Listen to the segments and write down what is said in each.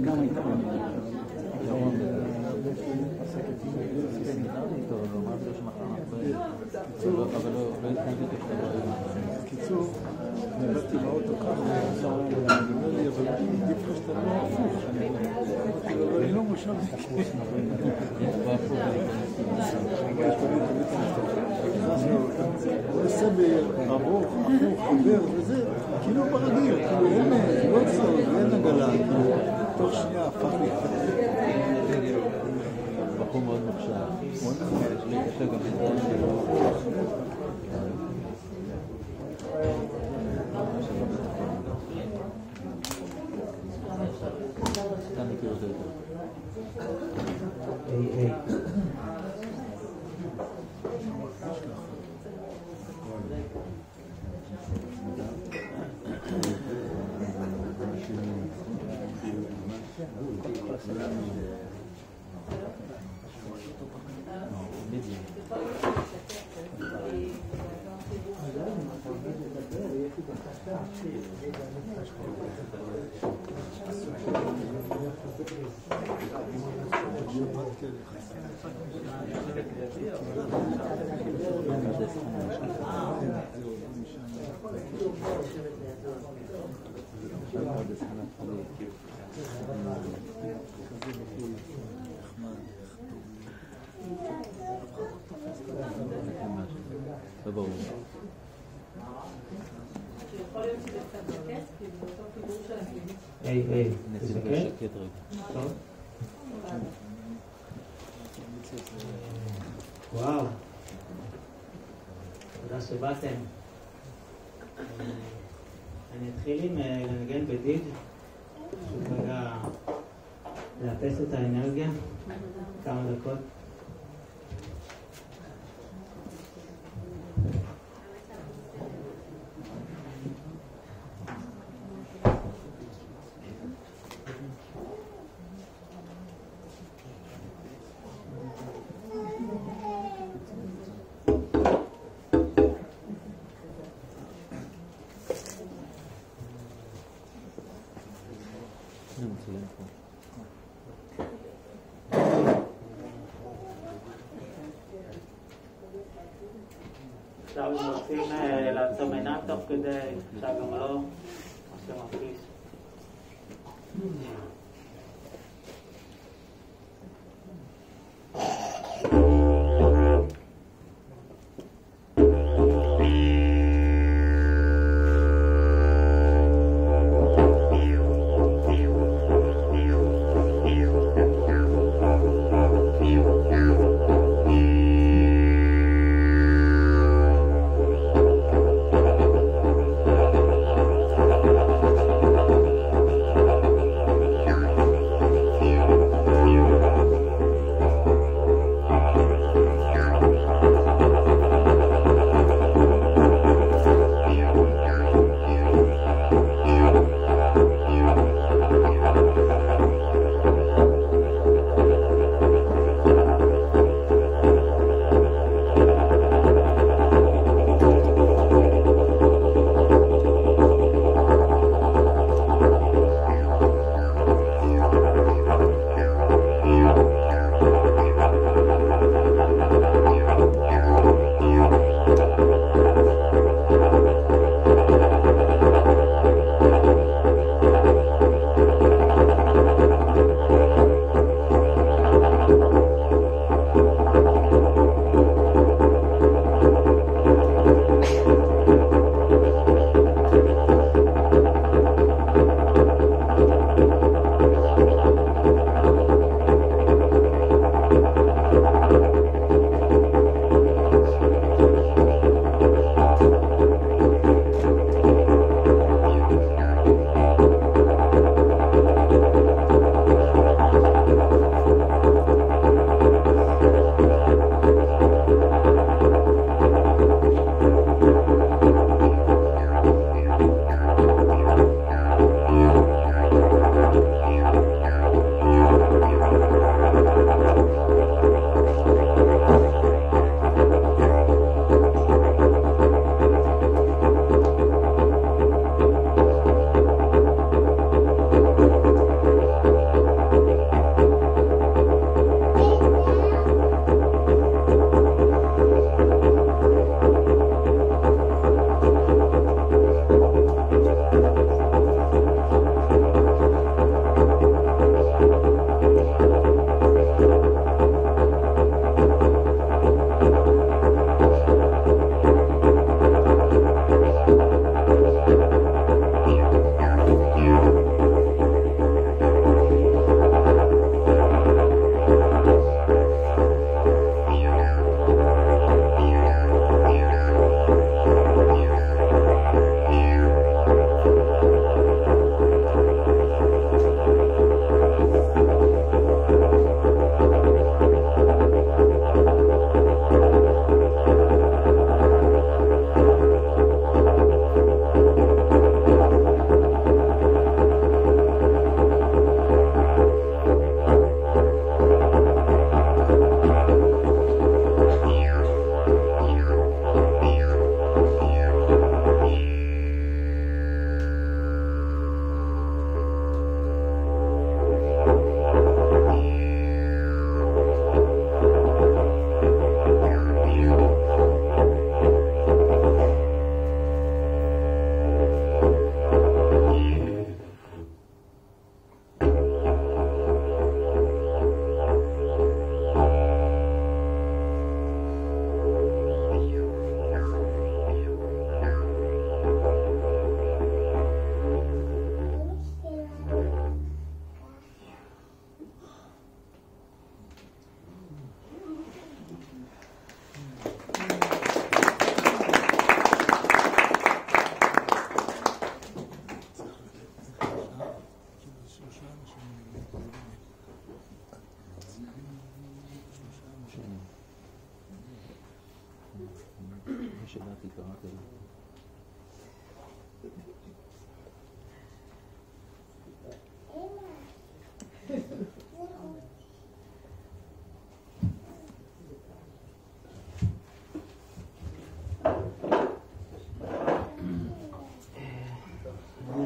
גם הייתה קיצור, נבדתי באוטו ככה, אומר לי, אבל עדיף לך שאתה לא הפוך. אני לא מושב הוא עושה בארוך, הפוך, חבר וזה, כאילו ברגיל, כאילו אין לא צור, אין עגלה, כאילו תוך שנייה הפך לי בחור מאוד מוכשר. יש לי גם נדרש אתה מכיר אותו יותר. ברור. היי, נשים בשקט רגע. טוב. וואו. תודה שבאתם. אני אתחיל עם לנגן בדיד, פשוט רגע לאפס את האנרגיה, כמה דקות. עכשיו אם רוצים לעצום עיניים תוך כדי, אפשר גם לא, מה שמרגיש. קראתי.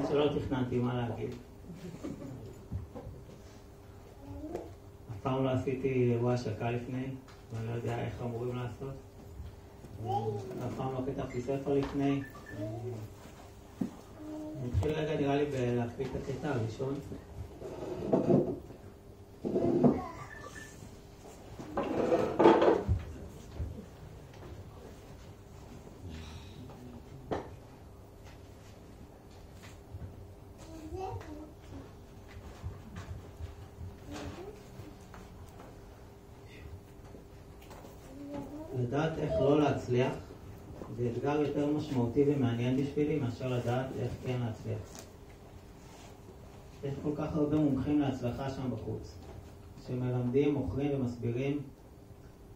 שלא תכננתי מה להגיד. אף פעם לא עשיתי אירוע השקה לפני, ואני לא יודע איך אמורים לעשות. אף פעם לא כתבתי ספר לפני. נתחיל רגע נראה לי בלהקריא את הקטע הראשון. לדעת איך לא להצליח זה אתגר יותר משמעותי ומעניין בשבילי מאשר לדעת איך כן להצליח. יש כל כך הרבה מומחים להצלחה שם בחוץ, שמלמדים, מוכרים ומסבירים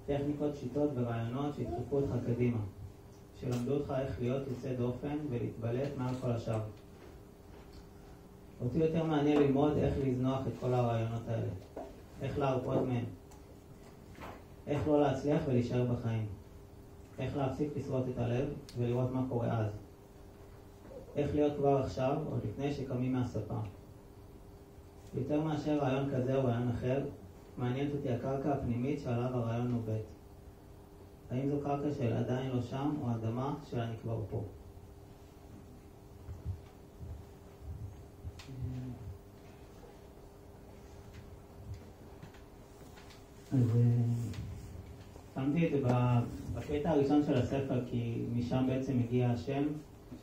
טכניקות, שיטות ורעיונות שידחפו אותך קדימה, שלמדו אותך איך להיות יוצא דופן ולהתבלט מעל כל השאר. אותי יותר מעניין ללמוד איך לזנוח את כל הרעיונות האלה, איך להרפות מהם, איך לא להצליח ולהישאר בחיים, איך להפסיק לשרוט את הלב ולראות מה קורה אז, איך להיות כבר עכשיו או לפני שקמים מהספה. יותר מאשר רעיון כזה או רעיון אחר, מעניינת אותי הקרקע הפנימית שעליו הרעיון נובט. האם זו קרקע של עדיין לא שם או אדמה של אני כבר פה. אז שמתי את זה בקטע הראשון של הספר, כי משם בעצם הגיע השם,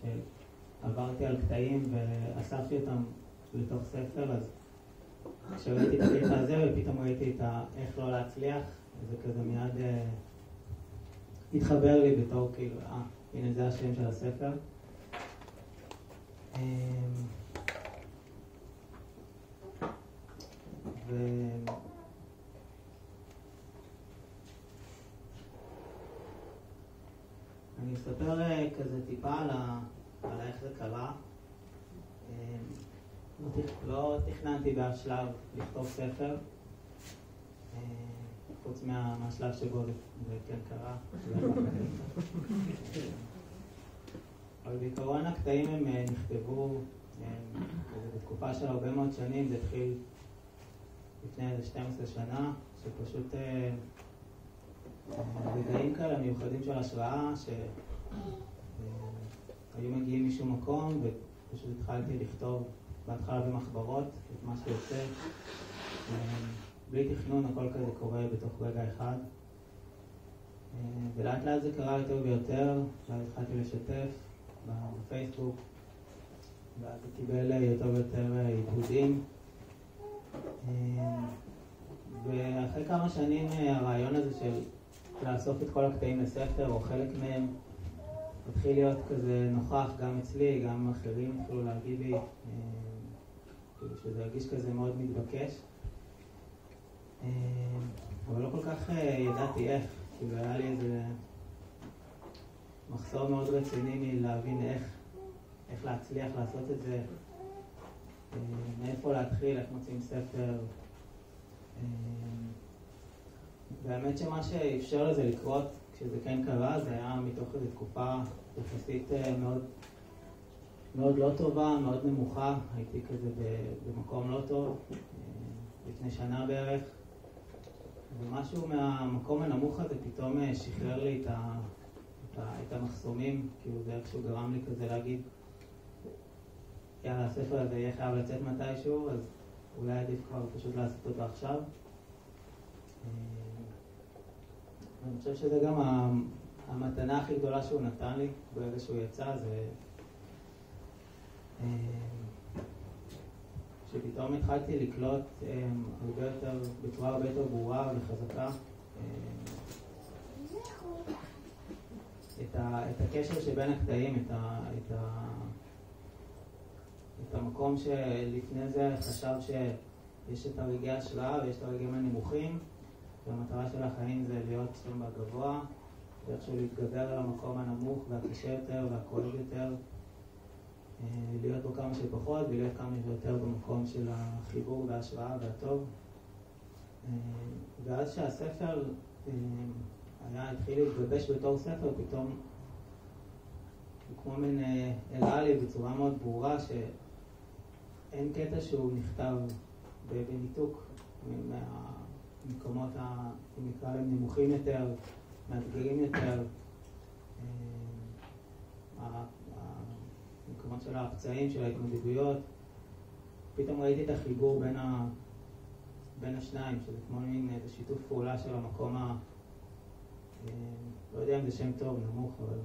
שעברתי על קטעים ואספתי אותם לתוך ספר. אז כשראיתי את הקטע הזה ופתאום ראיתי את איך לא להצליח, זה כזה מיד התחבר לי בתור כאילו, הנה זה השם של הספר. אני אספר כזה טיפה על איך זה קרה. לא תכננתי באף שלב לכתוב ספר, חוץ מהשלב שבו זה כן קרה. אבל בעיקרון הקטעים הם נכתבו בתקופה של הרבה מאוד שנים. זה התחיל לפני 12 שנה, שפשוט רגעים כאלה מיוחדים של השראה שהיו מגיעים משום מקום, ופשוט התחלתי לכתוב בהתחלה במחברות את מה שיוצא. בלי תכנון הכל כזה קורה בתוך רגע אחד, ולאט לאט זה קרה יותר ויותר, ואז התחלתי לשתף בפייסבוק, ואז זה קיבל יותר ויותר עיבודים. ואחרי כמה שנים הרעיון הזה של לאסוף את כל הקטעים לספר או חלק מהם התחיל להיות כזה נוכח גם אצלי, גם אחרים התחילו להגיד לי שזה הרגיש כזה מאוד מתבקש, אבל לא כל כך ידעתי איך. כאילו היה לי איזה מחסור מאוד רציני מלהבין איך להצליח לעשות את זה, מאיפה להתחיל, איך מוצאים ספר. והאמת שמה שאפשר לזה לקרות כשזה כן קרה, זה היה מתוך איזו תקופה יחסית מאוד לא טובה, מאוד נמוכה. הייתי כזה במקום לא טוב, לפני שנה בערך, ומשהו מהמקום הנמוך הזה פתאום שחרר לי את המחסומים. כאילו זה איכשהו גרם לי כזה להגיד, יאללה, הספר הזה יהיה חייב לצאת מתישהו, אז אולי עדיף כבר פשוט לעשות אותו עכשיו. אני חושב שזה גם המתנה הכי גדולה שהוא נתן לי ברגע שהוא יצא, זה שפתאום התחלתי לקלוט בצורה הרבה יותר ברורה וחזקה את הקשר שבין הקטעים, את המקום שלפני זה חשב שיש את הרגעי השראה ויש את הרגעים הנמוכים, והמטרה של החיים זה להיות שם בגבוה, ואיכשהו להתגבר על המקום הנמוך והקשה יותר והכואב יותר, להיות בו כמה שפחות ולהיות כמה שיותר במקום של החיבור וההשראה והטוב. ואז שהספר התחיל להתגבש בתור ספר, פתאום הוא כמו מין הראה לי בצורה מאוד ברורה שאין קטע שהוא נכתב בניתוק מהמקומות, אם נקרא להם נמוכים יותר, מאתגרים יותר, המקומות של הפצעים, של ההתמודדויות. פתאום ראיתי את החיבור בין השניים, שזה כמו מין איזה שיתוף פעולה של המקום לא יודע אם זה שם טוב, נמוך, אבל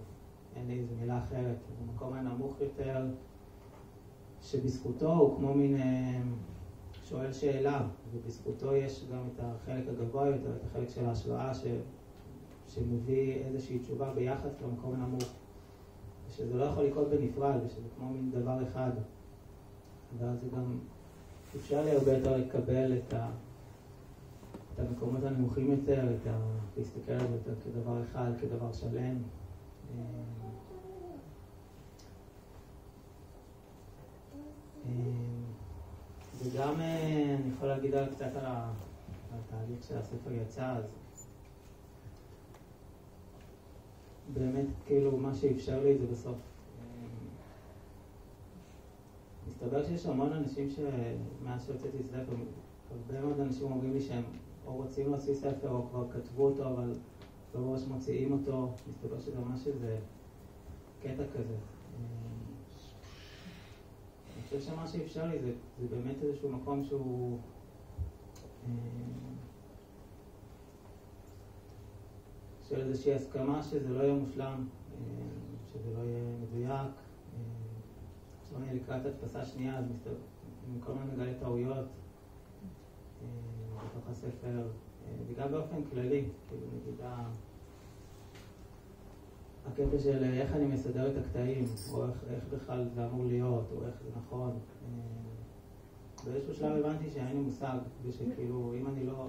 אין לי איזו מילה אחרת. המקום הנמוך יותר, שבזכותו הוא כמו מין שואל שאלה, ובזכותו יש גם את החלק הגבוה יותר, את החלק של ההשראה שמביא איזושהי תשובה ביחס למקום הנמוך, ושזה לא יכול לקרות בנפרד, ושזה כמו מין דבר אחד. ואז זה גם אפשר לי הרבה יותר לקבל את המקומות הנמוכים יותר, להסתכל על זה יותר כדבר אחד, כדבר שלם. וגם אני יכול להגיד קצת על התהליך שהספר יצא, אז באמת כאילו מה שאפשר לי זה בסוף. מסתבר שיש המון אנשים שמאז שהוצאתי ספר, הרבה מאוד אנשים אומרים לי שהם או רוצים להוציא ספר או כבר כתבו אותו, אבל לא ממש מוציאים אותו. מסתבר שזה ממש איזה קטע כזה. אני חושב שמה שאפשר לי זה באמת איזשהו מקום שהוא של איזושהי הסכמה שזה לא יהיה מושלם, שזה לא יהיה מדויק. עכשיו אני לקראת הדפסה שנייה, אז כל הזמן מגלה טעויות בתוך הספר, וגם באופן כללי, כאילו נגיד הקטע של איך אני מסדר את הקטעים, או איך בכלל זה אמור להיות, או איך זה נכון. באיזשהו שלב הבנתי שאין לי מושג, ושכאילו אם אני לא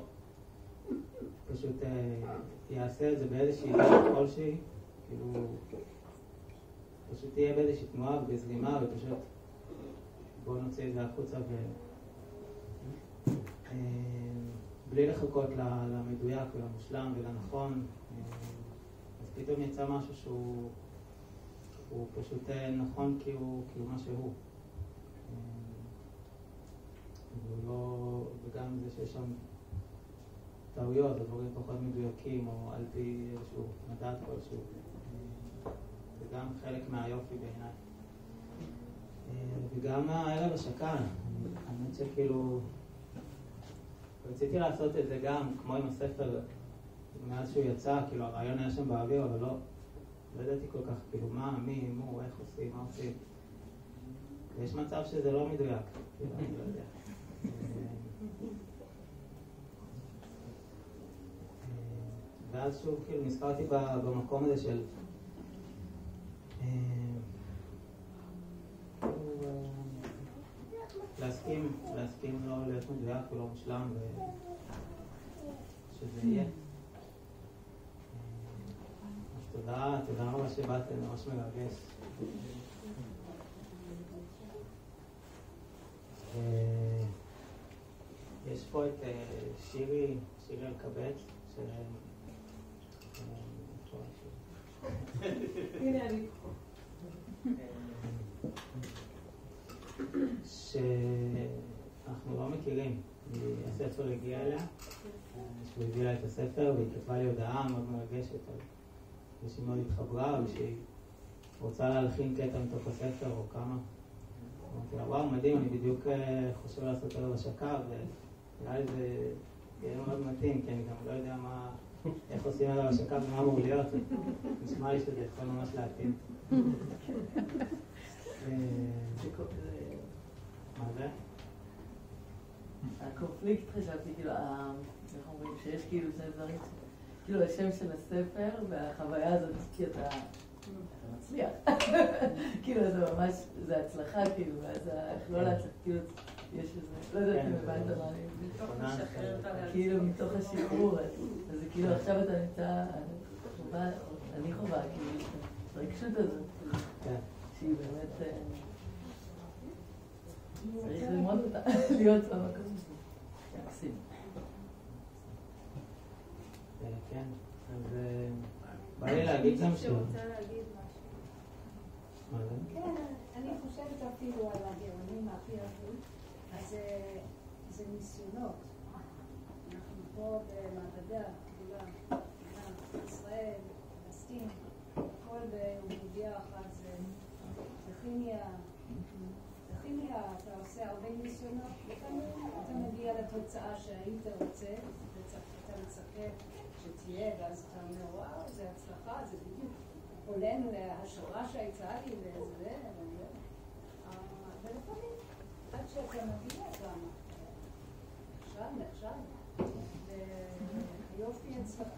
פשוט יעשה את זה באיזושהי דרך כלשהי, כאילו פשוט תהיה באיזושהי תנועה ובזרימה, ופשוט בואו נוציא את זה החוצה בלי לחכות למדויק ולמושלם ולנכון. אז פתאום יצא משהו שהוא פשוט נכון כי הוא מה שהוא. וגם זה שיש שם טעויות, דברים פחות מדויקים או על פי איזשהו מדד כלשהו. זה גם חלק מהיופי בעיניי. וגם הערב השקה, האמת שכאילו רציתי לעשות את זה גם, כמו עם הספר, מאז שהוא יצא, כאילו הרעיון היה שם באוויר, אבל לא ידעתי כל כך, כאילו מה, מי, מו, איך עושים, מה עושים. ויש מצב שזה לא מדויק, כאילו אני לא יודע. ואז שוב כאילו נזכרתי במקום הזה של להסכים לא להיות מדויק ולא מושלם ושזה יהיה. אז תודה רבה שבאתם, ממש מרגש. יש פה את שירי אלקבץ הנה אני פה. שאנחנו לא מכירים. הספר הגיע אליה, שהוא הביא לה את הספר והיא כתבה לי הודעה מאוד מרגשת ושהיא מאוד התחברה ושהיא רוצה להלחין קטע מתוך הספר או כמה. אמרתי לה, וואו, מדהים, אני בדיוק חושב לעשות עליו השקה ונראה לי זה יהיה מאוד מתאים, כי אני גם לא יודע איך עושים עליו השקה ומה אמור להיות. נשמע לי שזה יכול ממש להתאים. מה זה? הקונפליקט חשבתי, כאילו, איך אומרים, שיש כאילו שני דברים, כאילו השם של הספר והחוויה הזאת, כי אתה מצליח. כאילו זה ממש, זה הצלחה, כאילו, ואז איך לא להצלח, כאילו, יש איזה, לא יודעת אם הבנת מה אני... מתוך משחרר אותה להצלחה. כאילו מתוך השחרור, אז זה כאילו עכשיו אתה נמצא, אני חובה, כאילו, הרגשות הזאת, שהיא באמת, צריך ללמוד אותה, להיות במקום הזה. מקסים. כן, אז בא לי להגיד גם אני רוצה להגיד משהו. מה זה? כן, אני חושבת אפילו על הגאונים הכי אהובים, אז זה ניסיונות. אנחנו פה במעבדה גדולה, ישראל, פלסטין, הכל במדיעה אחת, זה כימיה. בכימיה אתה עושה הרבה ניסיונות, לפעמים אתה מגיע לתוצאה שהיית רוצה, אתה מצפה שתהיה, ואז אתה אומר, וואו, זה הצלחה, זה בדיוק עולן להשערה שהייתה לי וזה, ולפעמים, עד שאתה מגיע גם, נכשל, והיופי הצלחה,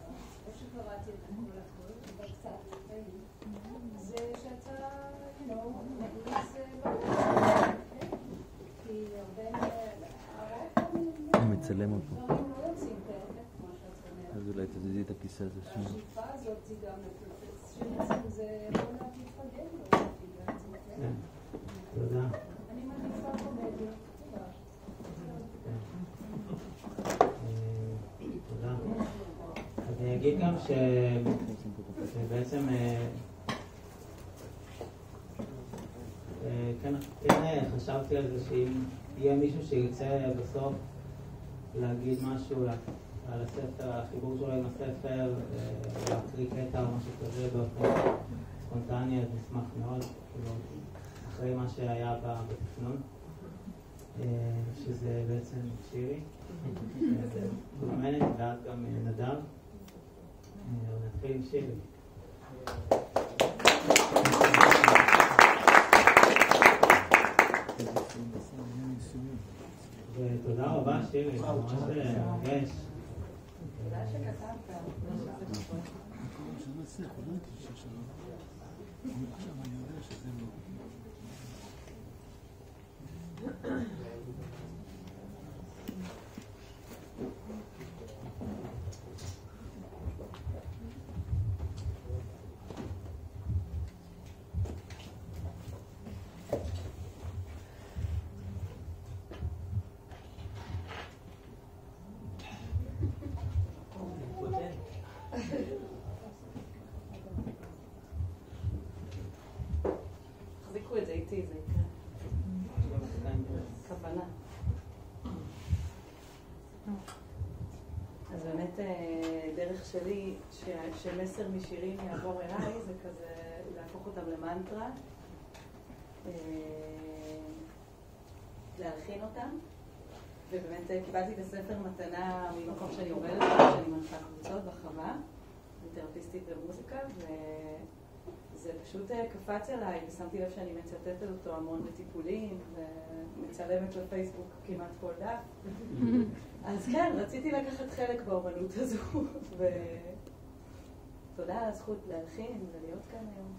או שקראתי את הכל, אבל קצת לפעמים, זה שאתה, מגניס כי הרבה הוא מצלם אותו. דברים לא יוצאים כאלה, כמו שאת אומרת. אז אולי תזיזי את הכיסא הזה שנייה. השאיפה הזאת היא גם לפרפקציוניזם, זה יכול להתפגל לו. תודה. אני מעדיפה קומדיה. תודה. אז אני אגיד גם שבעצם כן חשבתי על זה שאם יהיה מישהו שירצה בסוף להגיד משהו על הספר, החיבור שלו עם הספר, להקריא קטע או משהו כזה באופן ספונטני, אז נשמח מאוד, אחרי מה שהיה בתכנון, שזה בעצם שירי, גורמנת ואז גם נדב. נתחיל עם שירי. ותודה רבה שירי, זה ממש מרגש. תודה שכתבת. תחזיקו את זה איתי, זה יקרה. כוונה. אז באמת דרך שלי שמסר משירים יעבור אליי זה כזה להפוך אותם למנטרה, להלחין אותם, ובאמת קיבלתי את הספר מתנה ממקום שאני עובדת, שאני מנחה קבוצות בחווה, אני תרפיסטית במוזיקה, וזה פשוט קפץ עליי, ושמתי לב שאני מצטטת אותו המון בטיפולים, ומצלמת לפייסבוק כמעט כל דף. אז כן, רציתי לקחת חלק באומנות הזו, ותודה על הזכות להלחין ולהיות כאן היום.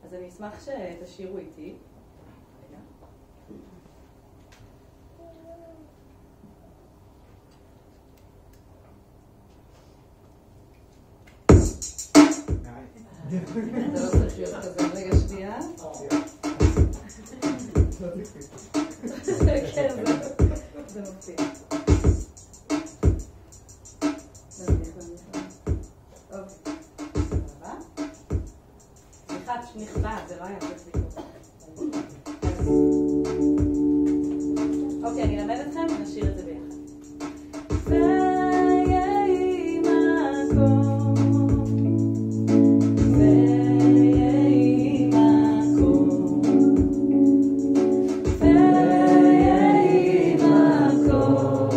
אז אני אשמח שתשאירו איתי. זה לא צריך להיות כזה, רגע שנייה. כן, זה מפתיע. אוקיי, סבבה. סליחה, נכבד, זה לא היה צריך לקרות. אוקיי, אני אלמד אתכם ונשאיר את זה ביחד. Go.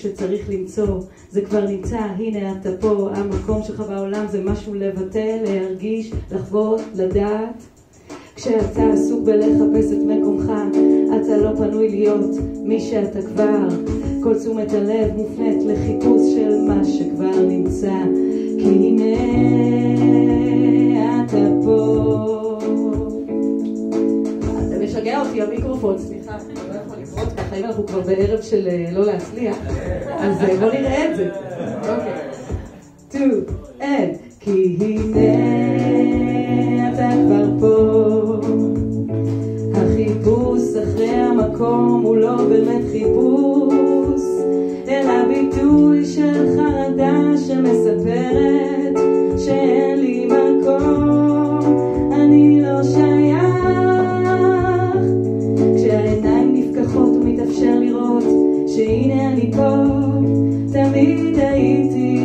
שצריך למצוא, זה כבר נמצא, הנה אתה פה, המקום שלך בעולם זה משהו לבטל, להרגיש, לחוות, לדעת. כשאתה עסוק בלחפש את מקומך, אתה לא פנוי להיות מי שאתה כבר. כל תשומת הלב מופנית לחיפוש של מה שכבר נמצא, כי הנה אתה פה. זה משגע אותי המיקרופון, סליחה, אני לא יכול לקרות ככה, אם אנחנו כבר בערב של לא להצליח, אז בוא נראה את זה. אוקיי. 2, כי הנה אתה כבר פה. החיפוש אחרי המקום הוא לא באמת חיפוש, אלא ביטוי של חרדה שמספרת שאין לי מקום, אני לא שייך. כשהעיניים נפקחות ומתאפשר לראות שהנה אני פה, תמיד הייתי.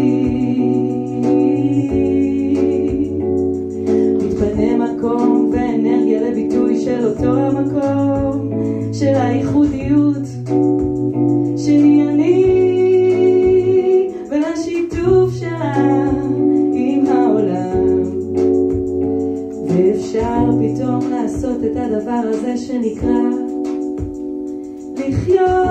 מקום ואנרגיה לביטוי של אותו המקום, של הייחודיות שהיא אני, ולשיתוף שלה עם העולם. ואפשר פתאום לעשות את הדבר הזה שנקרא לחיות.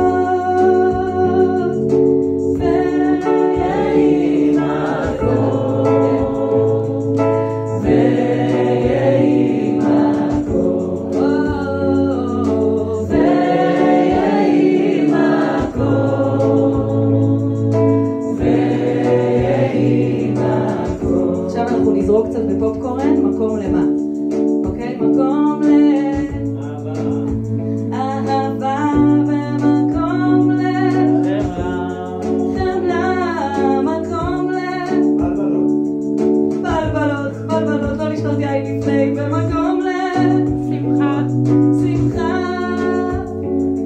ויהי מקום, נזרוק קצת בפופקורן, מקום למה? אוקיי? מקום לאהבה ומקום לחמלה, מקום לבלבלות, בלבלות, לא לשתות יין לפני, ומקום לשמחה,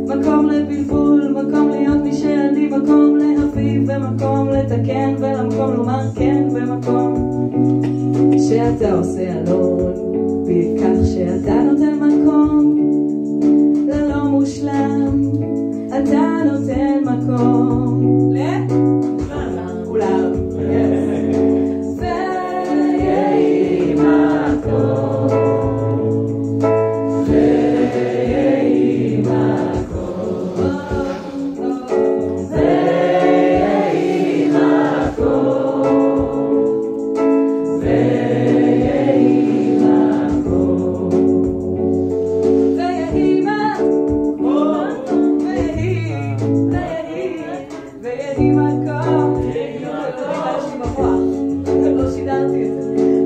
מקום לבלבול, מקום להיות מי שאני, מקום להפיב ומקום לתקן, ולמקום לומר כן, ומקום שאתה עושה אלון, בכך שאתה נותן מקום ללא מושלם, אתה נותן מקום לכולם. ויהי מקום, ויהי מקום,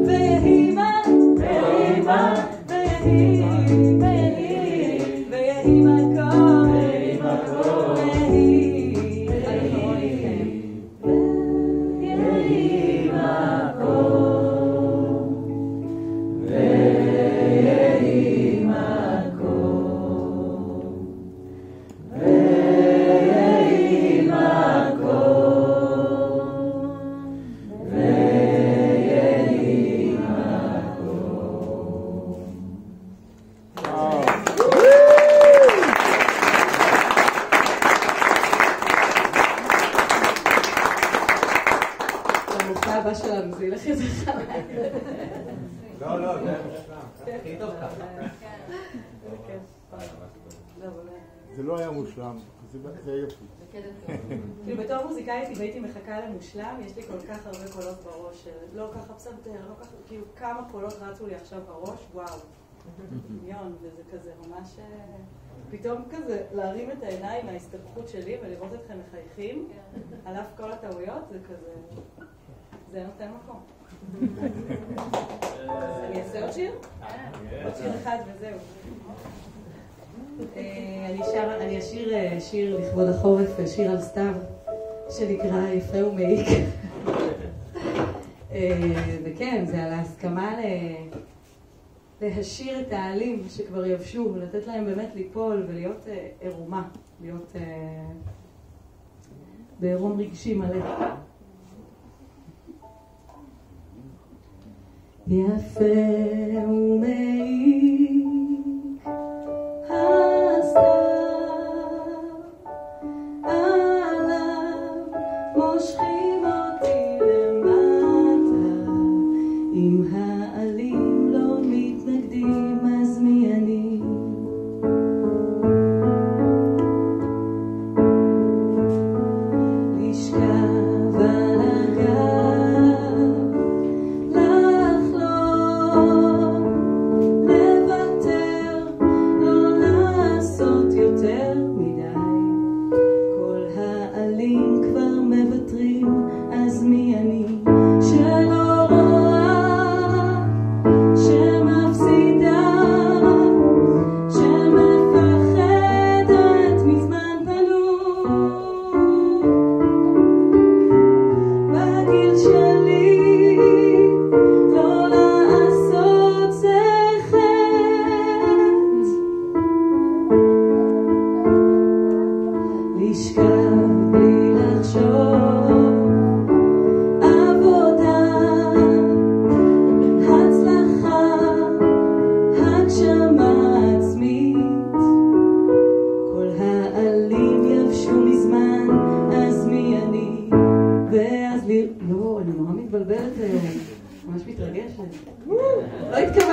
ויהי זה לא היה מושלם, זה יפי. בתור מוזיקאית והייתי מחכה למושלם, יש לי כל כך הרבה קולות בראש, לא ככה פסנתר, לא ככה, כאילו כמה קולות רצו לי עכשיו בראש, וואו, דמיון, וזה כזה ממש, פתאום כזה להרים את העיניים מההסתבכות שלי ולראות אתכם מחייכים, על אף כל הטעויות, זה כזה, זה נותן מקום. אני אעשה עוד שיר? עוד שיר אחד וזהו. אני אשיר שיר לכבוד החורף, שיר על סתיו, שנקרא יפה ומעיק. וכן, זה על ההסכמה להשאיר את העלים שכבר יבשו, לתת להם באמת ליפול ולהיות עירומה, להיות בעירום רגשי מלא. יפה ומעיק הסתיו על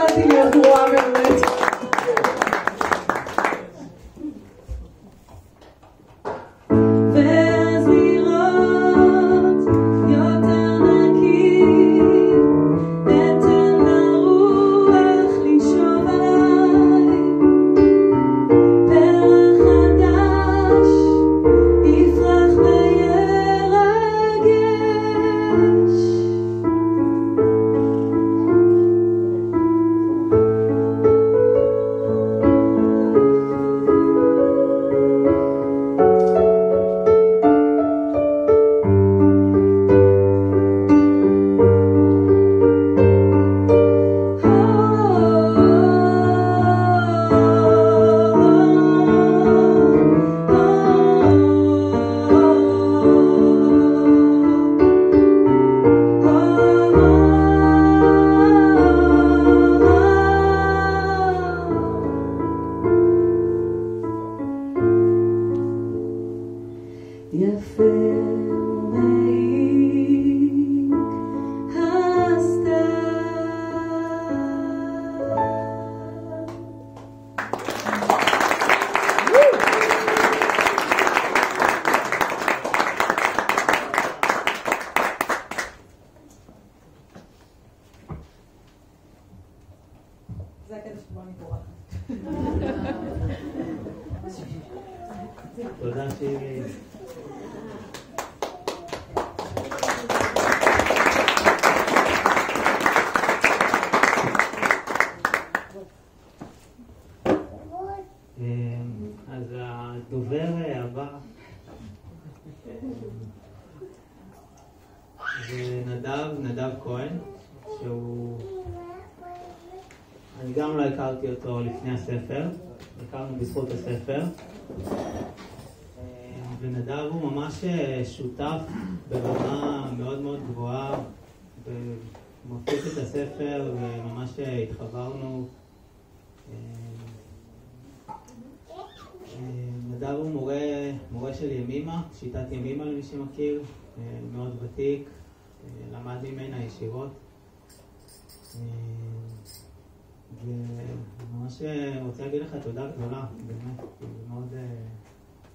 התחלתי להיות גרועה באמת. ואז לראות יותר נקי, אתן לרוח לנשום עליי, פרח חדש יפרח וירגש. יפה ומעיק הסתיו. זה הקטע שבו אני בורחת. תודה שירי. אז הדובר הבא זה נדב כהן, שהוא... אני גם לא הכרתי אותו לפני הספר, הכרנו בזכות הספר. ונדב הוא ממש שותף ברמה מאוד מאוד גבוהה, ומפיק את הספר, וממש התחברנו. נדב הוא מורה של ימימה, שיטת ימימה למי שמכיר, מאוד ותיק, למד ממנה ישירות. וממש רוצה להגיד לך תודה גדולה, באמת, זה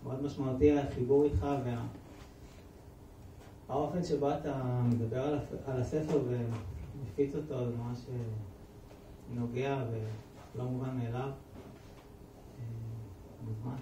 מאוד משמעותי החיבור איתך, והאופן שבו אתה מדבר על הספר ומפיץ אותו, זה ממש נוגע ולא מובן מאליו. מוזמן.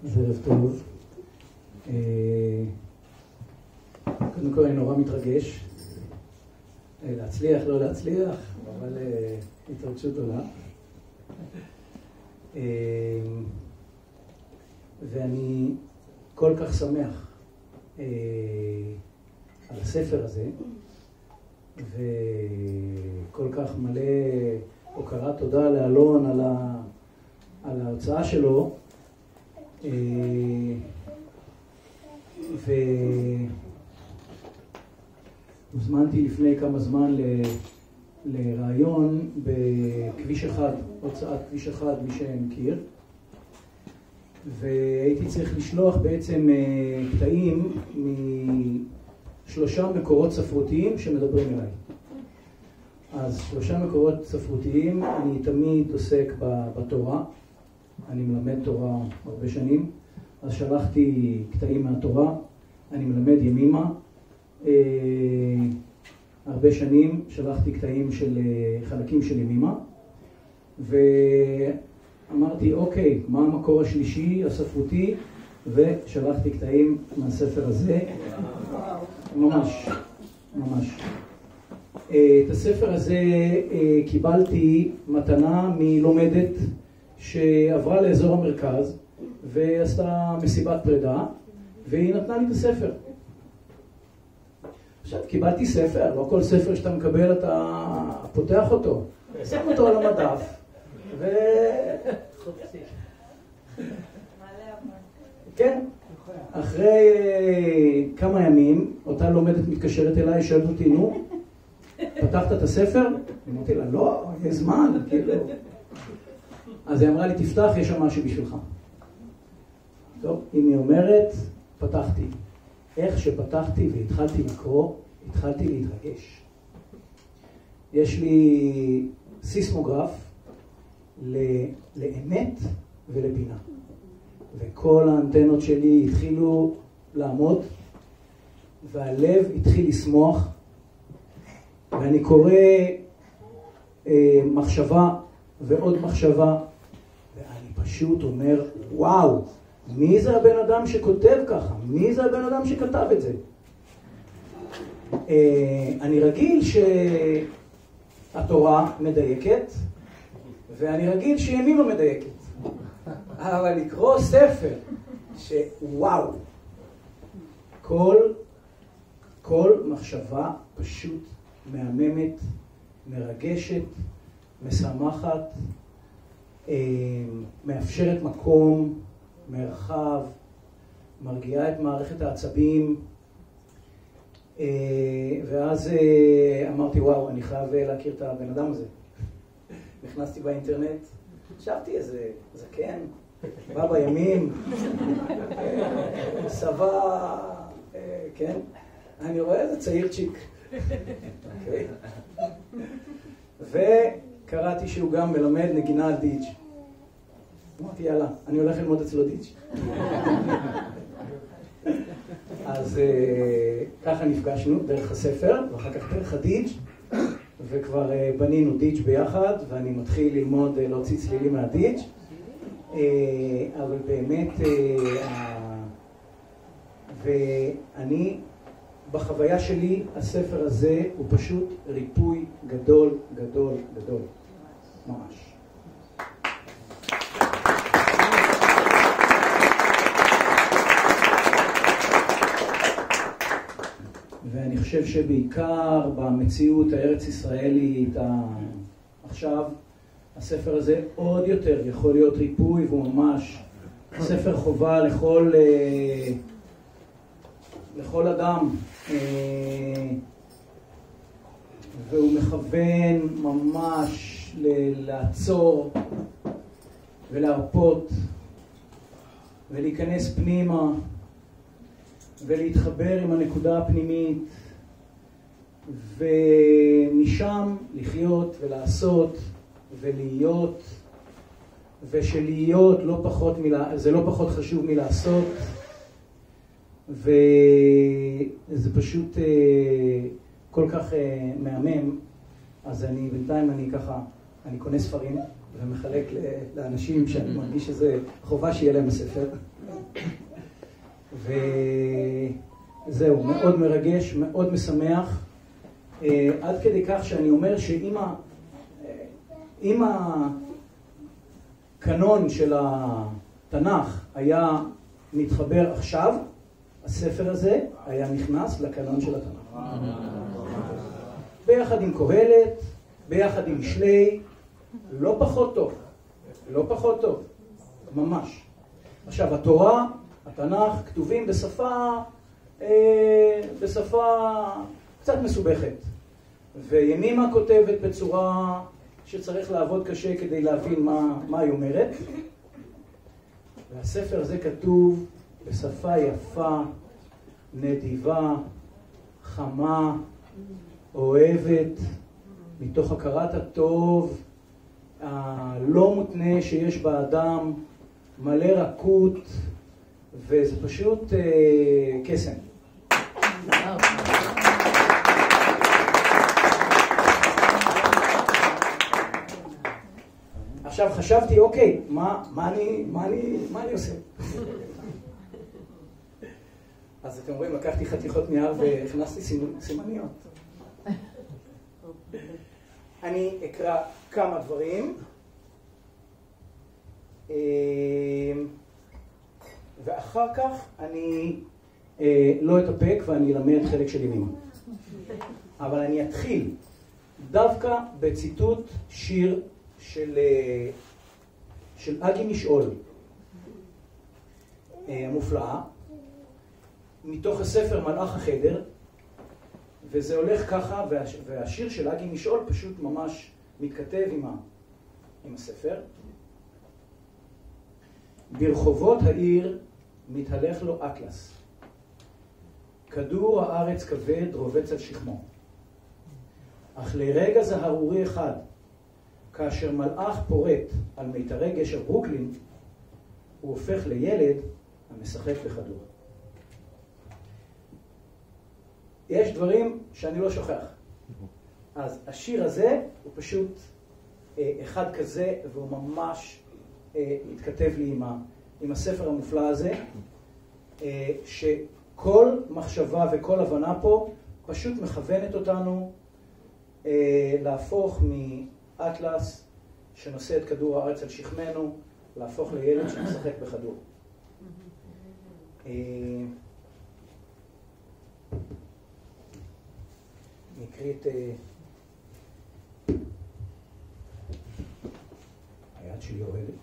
אז ערב טוב. קודם כל אני נורא מתרגש. להצליח, לא להצליח, אבל התרגשות עולה. ואני כל כך שמח על הספר הזה, וכל כך מלא הוקרת תודה לאלון על ההוצאה שלו. והוזמנתי לפני כמה זמן לרעיון בכביש אחד, הוצאת כביש אחד, מי שמכיר, והייתי צריך לשלוח בעצם קטעים משלושה מקורות ספרותיים שמדברים אליי. אז שלושה מקורות ספרותיים, אני תמיד עוסק בתורה, אני מלמד תורה הרבה שנים, אז שלחתי קטעים מהתורה, אני מלמד ימימה, הרבה שנים שלחתי קטעים של חלקים של ימימה, ואמרתי אוקיי, מה המקור השלישי הספרותי, ושלחתי קטעים מהספר הזה, ממש. את הספר הזה קיבלתי מתנה מלומדת שעברה לאזור המרכז ועשתה מסיבת פרידה, והיא נתנה לי את הספר. עכשיו, קיבלתי ספר, לא כל ספר שאתה מקבל אתה פותח אותו, שם אותו על המדף, חופשי. כן. אחרי כמה ימים, אותה לומדת מתקשרת אליי, שואלת אותי, נו, פתחת את הספר? אמרתי לה, לא, יש זמן, כאילו. אז היא אמרה לי, תפתח, יש שם משהו בשבילך. טוב, אם היא אומרת, פתחתי. איך שפתחתי והתחלתי לקרוא, התחלתי להתרגש. יש לי סיסמוגרף לאמת ולבינה. וכל האנטנות שלי התחילו לעמוד, והלב התחיל לשמוח, ואני קורא מחשבה ועוד מחשבה, ואני פשוט אומר, וואו, מי זה הבן אדם שכותב ככה? מי זה הבן אדם שכתב את זה? אני רגיל שהתורה מדייקת, ואני רגיל שימימה מדייקת. אבל לקרוא ספר שוואו, כל מחשבה פשוט מהממת, מרגשת, משמחת, מאפשרת מקום, מרחב, מרגיעה את מערכת העצבים. ואז אמרתי, וואו, אני חייב להכיר את הבן אדם הזה. נכנסתי באינטרנט, חשבתי איזה זקן, בא בימים, סבא, כן? אני רואה איזה צעיר צ'יק. וקראתי שהוא גם מלמד נגינה על דיץ'. אמרתי, יאללה, אני הולך ללמוד אצלו דיץ'. אז ככה נפגשנו דרך הספר, ואחר כך דרך הדיץ', וכבר בנינו דיץ' ביחד, ואני מתחיל ללמוד להוציא צלילים מהדיץ'. אבל באמת, ואני, בחוויה שלי, הספר הזה הוא פשוט ריפוי גדול, גדול, גדול. ממש. ואני חושב שבעיקר במציאות הארץ ישראלית עכשיו, הספר הזה עוד יותר יכול להיות ריפוי, והוא ממש ספר חובה לכל אדם, והוא מכוון ממש לעצור ולהרפות ולהיכנס פנימה ולהתחבר עם הנקודה הפנימית, ומשם לחיות ולעשות ולהיות, ושלהיות זה לא פחות חשוב מלעשות, וזה פשוט כל כך מהמם. אז בינתיים אני קונה ספרים ומחלק לאנשים שאני מרגיש שזה חובה שיהיה להם הספר. וזהו, מאוד מרגש, מאוד משמח, עד כדי כך שאני אומר שאם הקנון של התנ"ך היה מתחבר עכשיו, הספר הזה היה נכנס לקנון של התנ"ך. ביחד עם קהלת, ביחד עם משלי, לא פחות טוב, לא פחות טוב, ממש. עכשיו, התורה, התנ"ך, כתובים בשפה קצת מסובכת. וימימה כותבת בצורה שצריך לעבוד קשה כדי להבין מה היא אומרת. והספר הזה כתוב בשפה יפה, נדיבה, חמה, אוהבת, מתוך הכרת הטוב, הלא מותנה שיש באדם, מלא רכות, וזה פשוט קסם. עכשיו חשבתי, אוקיי, מה אני עושה? אז אתם רואים, לקחתי חתיכות נייר והכנסתי סימניות. אני אקרא כמה דברים, ואחר כך אני לא אתאפק ואני אלמד חלק של ימימה. אבל אני אתחיל דווקא בציטוט שיר של אגי משעול, המופלאה, מתוך הספר מלאך החדר, וזה הולך ככה, והשיר של אגי משעול פשוט ממש מתכתב עם הספר. ברחובות העיר מתהלך לו אטלס, כדור הארץ כבד רובץ על שכמו, אך לרגע זהרורי אחד, כאשר מלאך פורט על מיתרי גשר ברוקלין, הוא הופך לילד המשחק בכדור. יש דברים שאני לא שוכח. אז השיר הזה הוא פשוט אחד כזה, והוא ממש התכתב לי עם הספר המופלא הזה, שכל מחשבה וכל הבנה פה פשוט מכוונת אותנו להפוך מאטלס שנושא את כדור הארץ על שכמנו, להפוך לילד שמשחק בכדור. נקריא את היד שלי יורדת.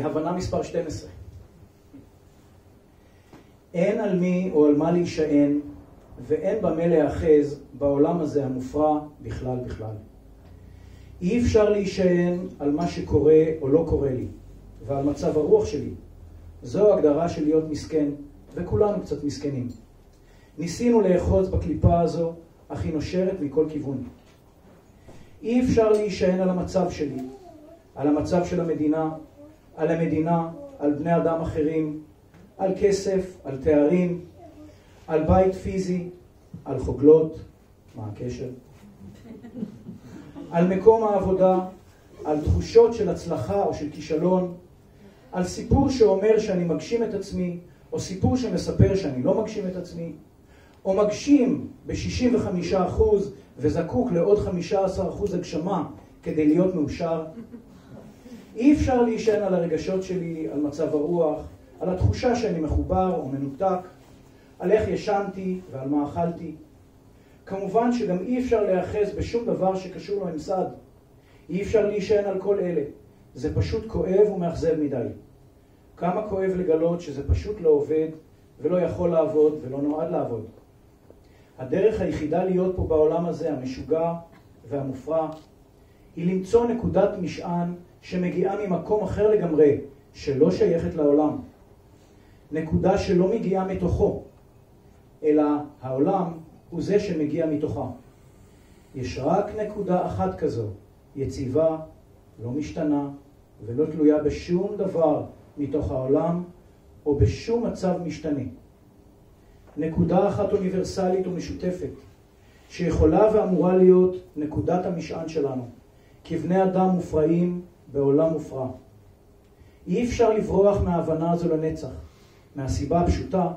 הבנה מספר 12. אין על מי או על מה להישען ואין במה להאחז בעולם הזה המופרע בכלל. אי אפשר להישען על מה שקורה או לא קורה לי ועל מצב הרוח שלי. זו הגדרה של להיות מסכן, וכולנו קצת מסכנים. ניסינו לאחוז בקליפה הזו, אך היא נושרת מכל כיוון. אי אפשר להישען על המצב שלי, על המצב של המדינה, על המדינה, על בני אדם אחרים, על כסף, על תארים, על בית פיזי, על חוגלות, מה הקשר? על מקום העבודה, על תחושות של הצלחה או של כישלון, על סיפור שאומר שאני מגשים את עצמי, או סיפור שמספר שאני לא מגשים את עצמי, או מגשים ב-65% וזקוק לעוד 15% הגשמה כדי להיות מאושר. אי אפשר להישען על הרגשות שלי, על מצב הרוח, על התחושה שאני מחובר או מנותק, על איך ישנתי ועל מה אכלתי. כמובן שגם אי אפשר להאחז בשום דבר שקשור לממסד. אי אפשר להישען על כל אלה. זה פשוט כואב ומאכזב מדי. כמה כואב לגלות שזה פשוט לא עובד ולא יכול לעבוד ולא נועד לעבוד. הדרך היחידה להיות פה בעולם הזה, המשוגע והמופרע, היא למצוא נקודת משען שמגיעה ממקום אחר לגמרי, שלא שייכת לעולם. נקודה שלא מגיעה מתוכו, אלא העולם הוא זה שמגיע מתוכה. יש רק נקודה אחת כזו, יציבה, לא משתנה, ולא תלויה בשום דבר מתוך העולם, או בשום מצב משתנה. נקודה אחת אוניברסלית ומשותפת, שיכולה ואמורה להיות נקודת המשען שלנו, כבני אדם מופרעים בעולם מופרע. אי אפשר לברוח מההבנה הזו לנצח, מהסיבה הפשוטה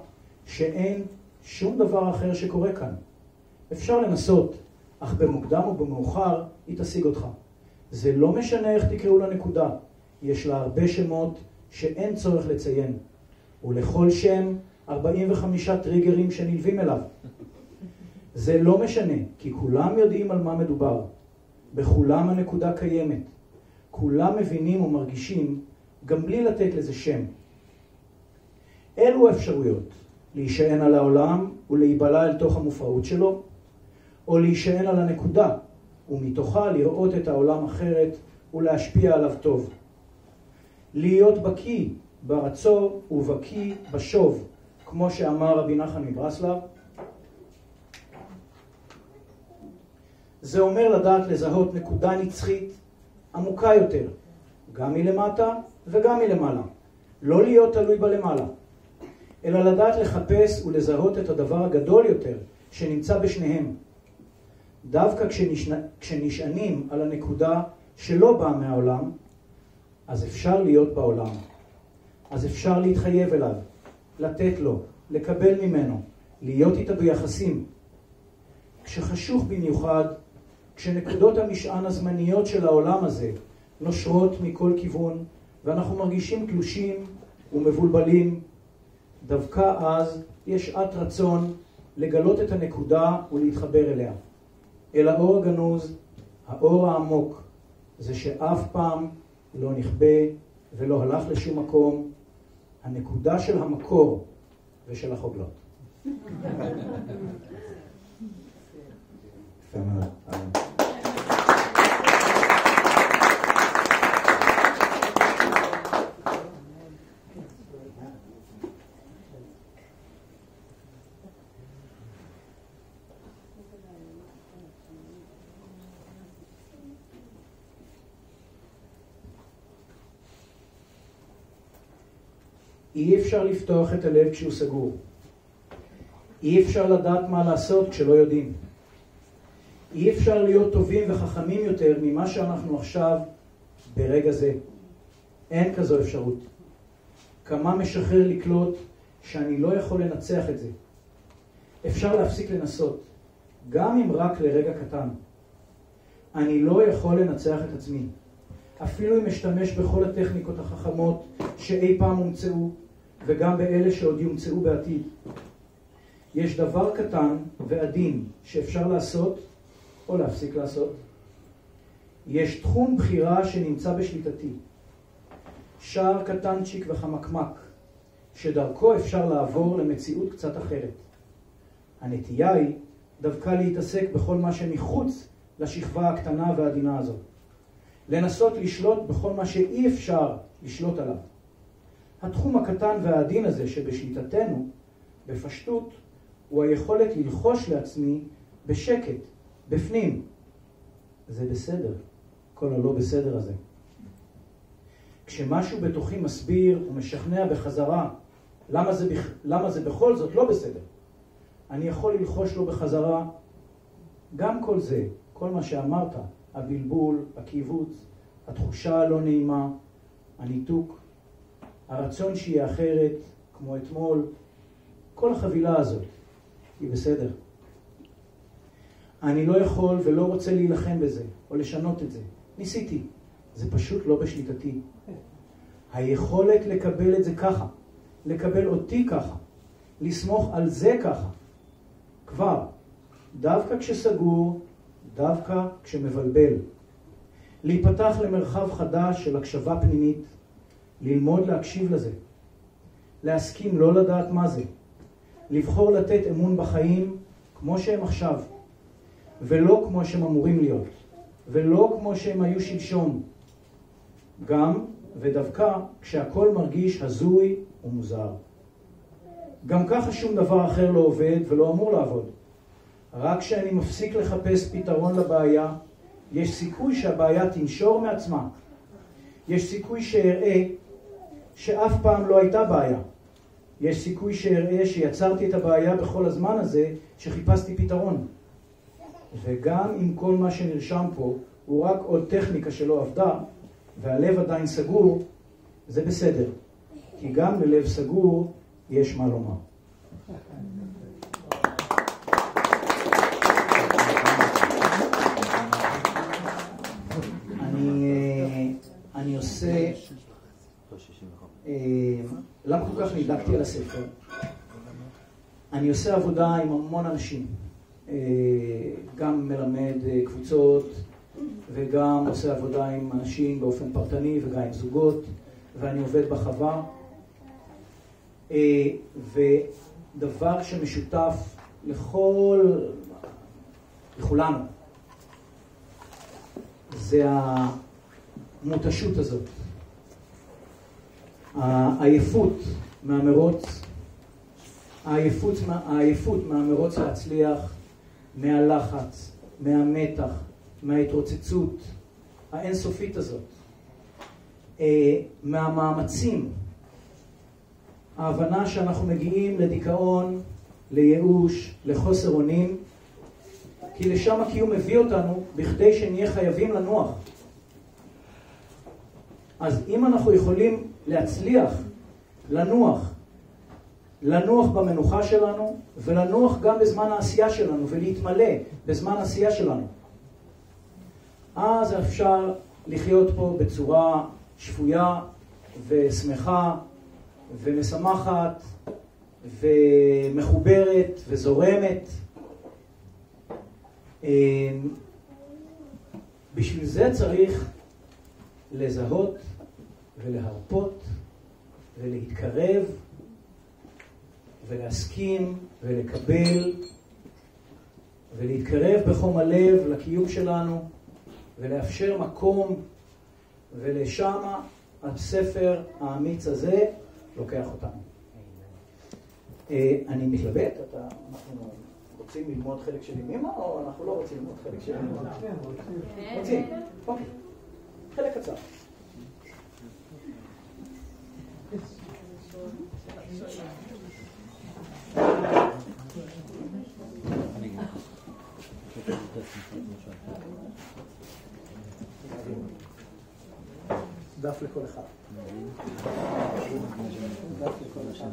שאין שום דבר אחר שקורה כאן. אפשר לנסות, אך במוקדם או במאוחר היא תשיג אותך. זה לא משנה איך תקראו לנקודה, יש לה הרבה שמות שאין צורך לציין, ולכל שם 45 טריגרים שנלווים אליו. זה לא משנה, כי כולם יודעים על מה מדובר. בכולם הנקודה קיימת. כולם מבינים ומרגישים, גם בלי לתת לזה שם. אלו אפשרויות, להישען על העולם ולהיבלע אל תוך המופרעות שלו, או להישען על הנקודה, ומתוכה לראות את העולם אחרת ולהשפיע עליו טוב. להיות בקיא ברצור ובקיא בשוב, כמו שאמר רבי נחמן מברסלב. זה אומר לדעת לזהות נקודה נצחית עמוקה יותר, גם מלמטה וגם מלמעלה. לא להיות תלוי בלמעלה, אלא לדעת לחפש ולזהות את הדבר הגדול יותר שנמצא בשניהם. דווקא כשנשענים על הנקודה שלא באה מהעולם, אז אפשר להיות בעולם. אז אפשר להתחייב אליו, לתת לו, לקבל ממנו, להיות איתה ביחסים. כשחשוך במיוחד, כשנקודות המשען הזמניות של העולם הזה נושרות מכל כיוון, ואנחנו מרגישים תלושים ומבולבלים. דווקא אז יש שעת רצון לגלות את הנקודה ולהתחבר אליה. אל האור הגנוז, האור העמוק, זה שאף פעם לא נכבה ולא הלך לשום מקום, הנקודה של המקור ושל החוגלות. יפה מאוד. אי אפשר לפתוח את הלב כשהוא סגור. אי אפשר לדעת מה לעשות כשלא יודעים. אי אפשר להיות טובים וחכמים יותר ממה שאנחנו עכשיו ברגע זה. אין כזו אפשרות. כמה משחרר לקלוט שאני לא יכול לנצח את זה. אפשר להפסיק לנסות, גם אם רק לרגע קטן. אני לא יכול לנצח את עצמי. אפילו אם אשתמש בכל הטכניקות החכמות שאי פעם הומצאו, וגם באלה שעוד יומצאו בעתיד. יש דבר קטן ועדין שאפשר לעשות או להפסיק לעשות. יש תחום בחירה שנמצא בשליטתי. שער קטנצ'יק וחמקמק, שדרכו אפשר לעבור למציאות קצת אחרת. הנטייה היא דווקא להתעסק בכל מה שמחוץ לשכבה הקטנה והעדינה הזאת. לנסות לשלוט בכל מה שאי אפשר לשלוט עליו. התחום הקטן והעדין הזה שבשליטתנו, בפשטות, הוא היכולת ללחוש לעצמי בשקט, בפנים. זה בסדר, כל הלא בסדר הזה. כשמשהו בתוכי מסביר ומשכנע בחזרה למה זה בכל זאת לא בסדר, אני יכול ללחוש לו בחזרה גם כל זה, כל מה שאמרת, הבלבול, הקיבוץ, התחושה הלא נעימה, הניתוק, הרצון שיהיה אחרת, כמו אתמול, כל החבילה הזאת היא בסדר. אני לא יכול ולא רוצה להילחם בזה, או לשנות את זה. ניסיתי, זה פשוט לא בשליטתי. היכולת לקבל את זה ככה, לקבל אותי ככה, לסמוך על זה ככה, כבר, דווקא כשסגור, דווקא כשמבלבל. להיפתח למרחב חדש של הקשבה פנימית, ללמוד להקשיב לזה, להסכים לא לדעת מה זה, לבחור לתת אמון בחיים כמו שהם עכשיו, ולא כמו שהם אמורים להיות, ולא כמו שהם היו שלשום, גם ודווקא כשהכל מרגיש הזוי ומוזר. גם ככה שום דבר אחר לא עובד ולא אמור לעבוד. רק כשאני מפסיק לחפש פתרון לבעיה, יש סיכוי שהבעיה תנשור מעצמה. יש סיכוי שאראה שאף פעם לא הייתה בעיה. יש סיכוי שאראה שיצרתי את הבעיה בכל הזמן הזה שחיפשתי פתרון. וגם אם כל מה שנרשם פה הוא רק עוד טכניקה שלא עבדה, והלב עדיין סגור, זה בסדר. כי גם ללב סגור יש מה לומר. אני עושה... למה כל כך נדלקתי על הספר? אני עושה עבודה עם המון אנשים. גם מלמד קבוצות, וגם עושה עבודה עם אנשים באופן פרטני, וגם עם זוגות, ואני עובד בחווה. ודבר שמשותף לכולנו, זה המותשות הזאת. העייפות מהמרוץ, העייפות מהמרוץ להצליח, מהלחץ, מהמתח, מההתרוצצות האינסופית הזאת, מהמאמצים, ההבנה שאנחנו מגיעים לדיכאון, לייאוש, לחוסר אונים, כי לשם הקיום מביא אותנו בכדי שנהיה חייבים לנוח. אז אם אנחנו יכולים להצליח לנוח במנוחה שלנו, ולנוח גם בזמן העשייה שלנו, ולהתמלא בזמן העשייה שלנו, אז אפשר לחיות פה בצורה שפויה ושמחה ומשמחת ומחוברת וזורמת. בשביל זה צריך לזהות ולהרפות ולהתקרב ולהסכים ולקבל ולהתקרב בחום הלב לקיום שלנו ולאפשר מקום, ולשם הספר האמיץ הזה לוקח אותנו. אני מתלבט, אנחנו רוצים ללמוד חלק של ימימה או אנחנו לא רוצים ללמוד חלק של ימימה? רוצים? אוקיי. חלק קצר. דף לכל אחד. דף לכל אחד.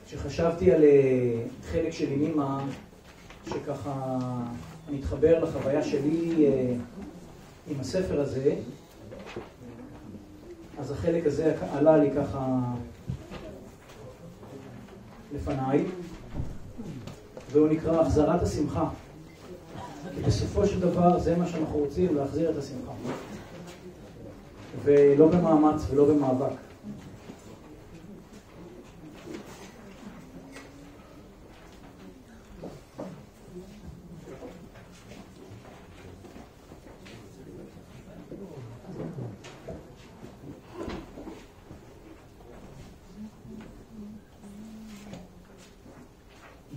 כשחשבתי על חלק של ימימה, שככה מתחבר לחוויה שלי עם הספר הזה, אז החלק הזה עלה לי ככה לפניי, והוא נקרא החזרת השמחה. כי בסופו של דבר זה מה שאנחנו רוצים, להחזיר את השמחה. ולא במאמץ ולא במאבק.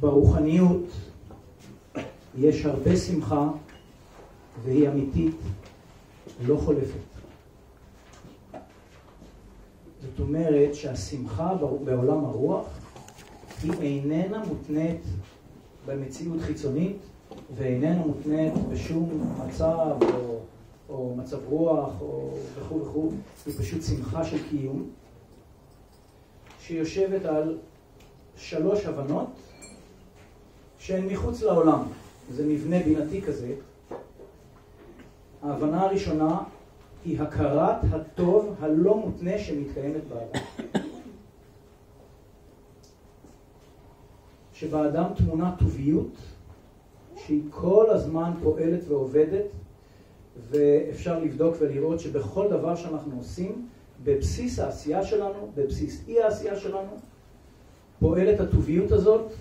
ברוחניות יש הרבה שמחה והיא אמיתית, לא חולפת. זאת אומרת שהשמחה בעולם הרוח היא איננה מותנית במציאות חיצונית ואיננה מותנית בשום מצב או מצב רוח או וכו' וכו'. היא פשוט שמחה של קיום שיושבת על 3 הבנות שהן מחוץ לעולם. זה מבנה בינתי כזה. ההבנה הראשונה היא הכרת הטוב הלא מותנה שמתקיימת באדם. שבאדם תמונה טוביות שהיא כל הזמן פועלת ועובדת, ואפשר לבדוק ולראות שבכל דבר שאנחנו עושים, בבסיס העשייה שלנו, בבסיס אי העשייה שלנו, פועלת הטוביות הזאת.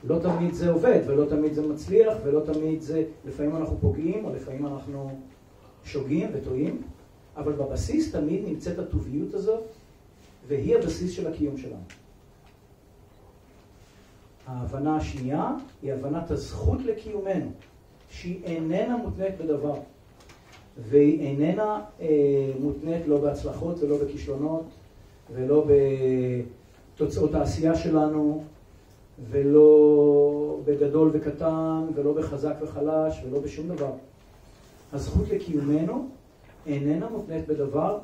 לא תמיד זה עובד, ולא תמיד זה מצליח, ולא תמיד זה, לפעמים אנחנו פוגעים, או לפעמים אנחנו שוגים וטועים, אבל בבסיס תמיד נמצאת הטוביות הזאת, והיא הבסיס של הקיום שלנו. ההבנה השנייה היא הבנת הזכות לקיומנו, שהיא איננה מותנית בדבר, והיא איננה מותנית לא בהצלחות ולא בכישלונות, ולא בתוצאות העשייה שלנו, ולא בגדול וקטן, ולא בחזק וחלש, ולא בשום דבר. הזכות לקיומנו איננה מותנית בדבר,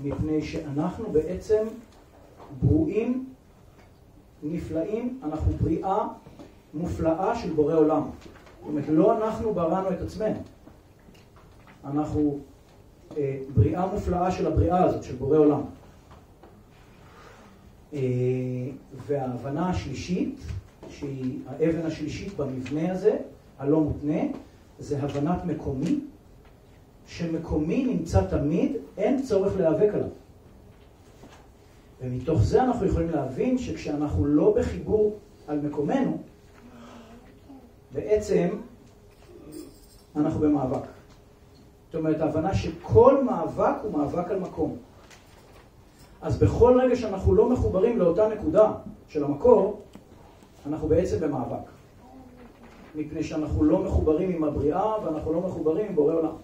מפני שאנחנו בעצם ברואים נפלאים, אנחנו בריאה מופלאה של בורא עולם. זאת אומרת, לא אנחנו בראנו את עצמנו. אנחנו בריאה מופלאה של הבריאה הזאת, של בורא עולם. וההבנה השלישית, שהיא האבן השלישית במבנה הזה, הלא מותנה, זה הבנת מקומי, שמקומי נמצא תמיד, אין צורך להיאבק עליו. ומתוך זה אנחנו יכולים להבין שכשאנחנו לא בחיבור על מקומנו, בעצם אנחנו במאבק. זאת אומרת, ההבנה שכל מאבק הוא מאבק על מקום. אז בכל רגע שאנחנו לא מחוברים לאותה נקודה של המקור, אנחנו בעצם במאבק. מפני שאנחנו לא מחוברים עם הבריאה ואנחנו לא מחוברים עם בורא עולם.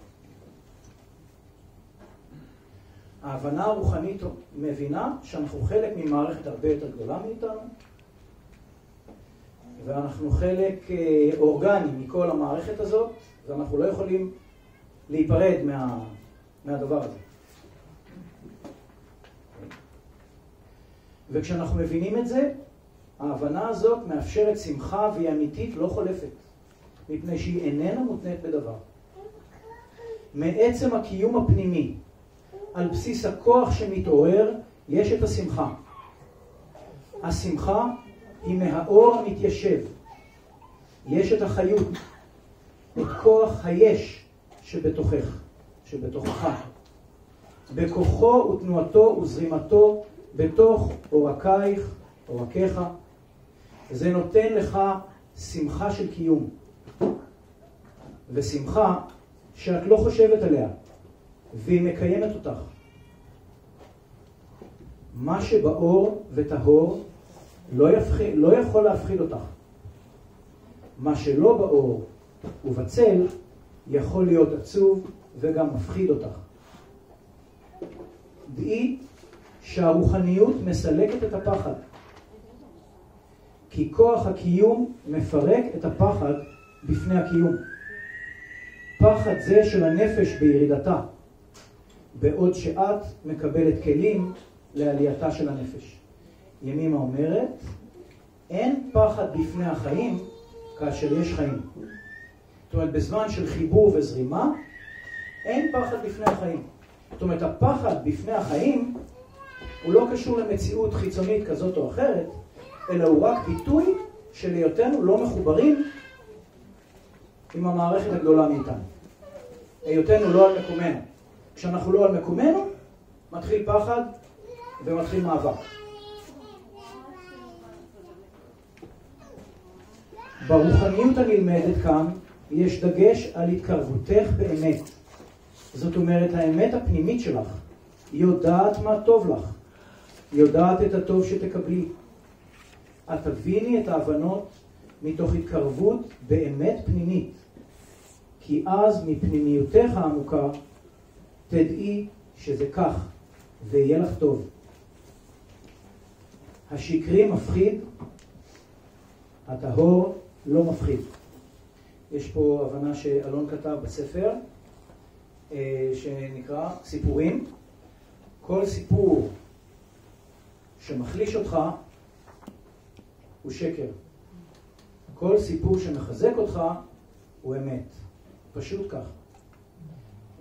ההבנה הרוחנית מבינה שאנחנו חלק ממערכת הרבה יותר גדולה מאיתנו, ואנחנו חלק אורגני מכל המערכת הזאת, ואנחנו לא יכולים להיפרד מהדבר הזה. וכשאנחנו מבינים את זה, ההבנה הזאת מאפשרת שמחה והיא אמיתית, לא חולפת, מפני שהיא איננה מותנית בדבר. מעצם הקיום הפנימי, על בסיס הכוח שמתעורר, יש את השמחה. השמחה היא מהאור המתיישב. יש את החיות, את כוח היש שבתוכך, שבתוכך. בכוחו ותנועתו וזרימתו בתוך עורקייך, עורקיך. זה נותן לך שמחה של קיום. ושמחה שאת לא חושבת עליה, והיא מקיימת אותך. מה שבאור וטהור לא יכול להפחיד אותך. מה שלא באור ובצל יכול להיות עצוב וגם מפחיד אותך. דעי שהרוחניות מסלקת את הפחד. כי כוח הקיום מפרק את הפחד בפני הקיום. פחד זה של הנפש בירידתה, בעוד שאת מקבלת כלים לעלייתה של הנפש. ימימה אומרת, אין פחד בפני החיים כאשר יש חיים. זאת אומרת, בזמן של חיבור וזרימה, אין פחד בפני החיים. זאת אומרת, הפחד בפני החיים הוא לא קשור למציאות חיצונית כזאת או אחרת, אלא הוא רק ביטוי של היותנו לא מחוברים עם המערכת הגדולה מאיתנו. היותנו לא על מקומנו. כשאנחנו לא על מקומנו, מתחיל פחד ומתחיל מאבק. ברוחניות הנלמדת כאן יש דגש על התקרבותך באמת. זאת אומרת, האמת הפנימית שלך יודעת מה טוב לך, יודעת את הטוב שתקבלי. את תביני את ההבנות מתוך התקרבות באמת פנימית, כי אז מפנימיותך העמוקה תדעי שזה כך ויהיה לך טוב. השקרי מפחיד, הטהור לא מפחיד. יש פה הבנה שאלון כתב בספר שנקרא סיפורים. כל סיפור שמחליש אותך הוא שקר. כל סיפור שמחזק אותך הוא אמת. פשוט כך.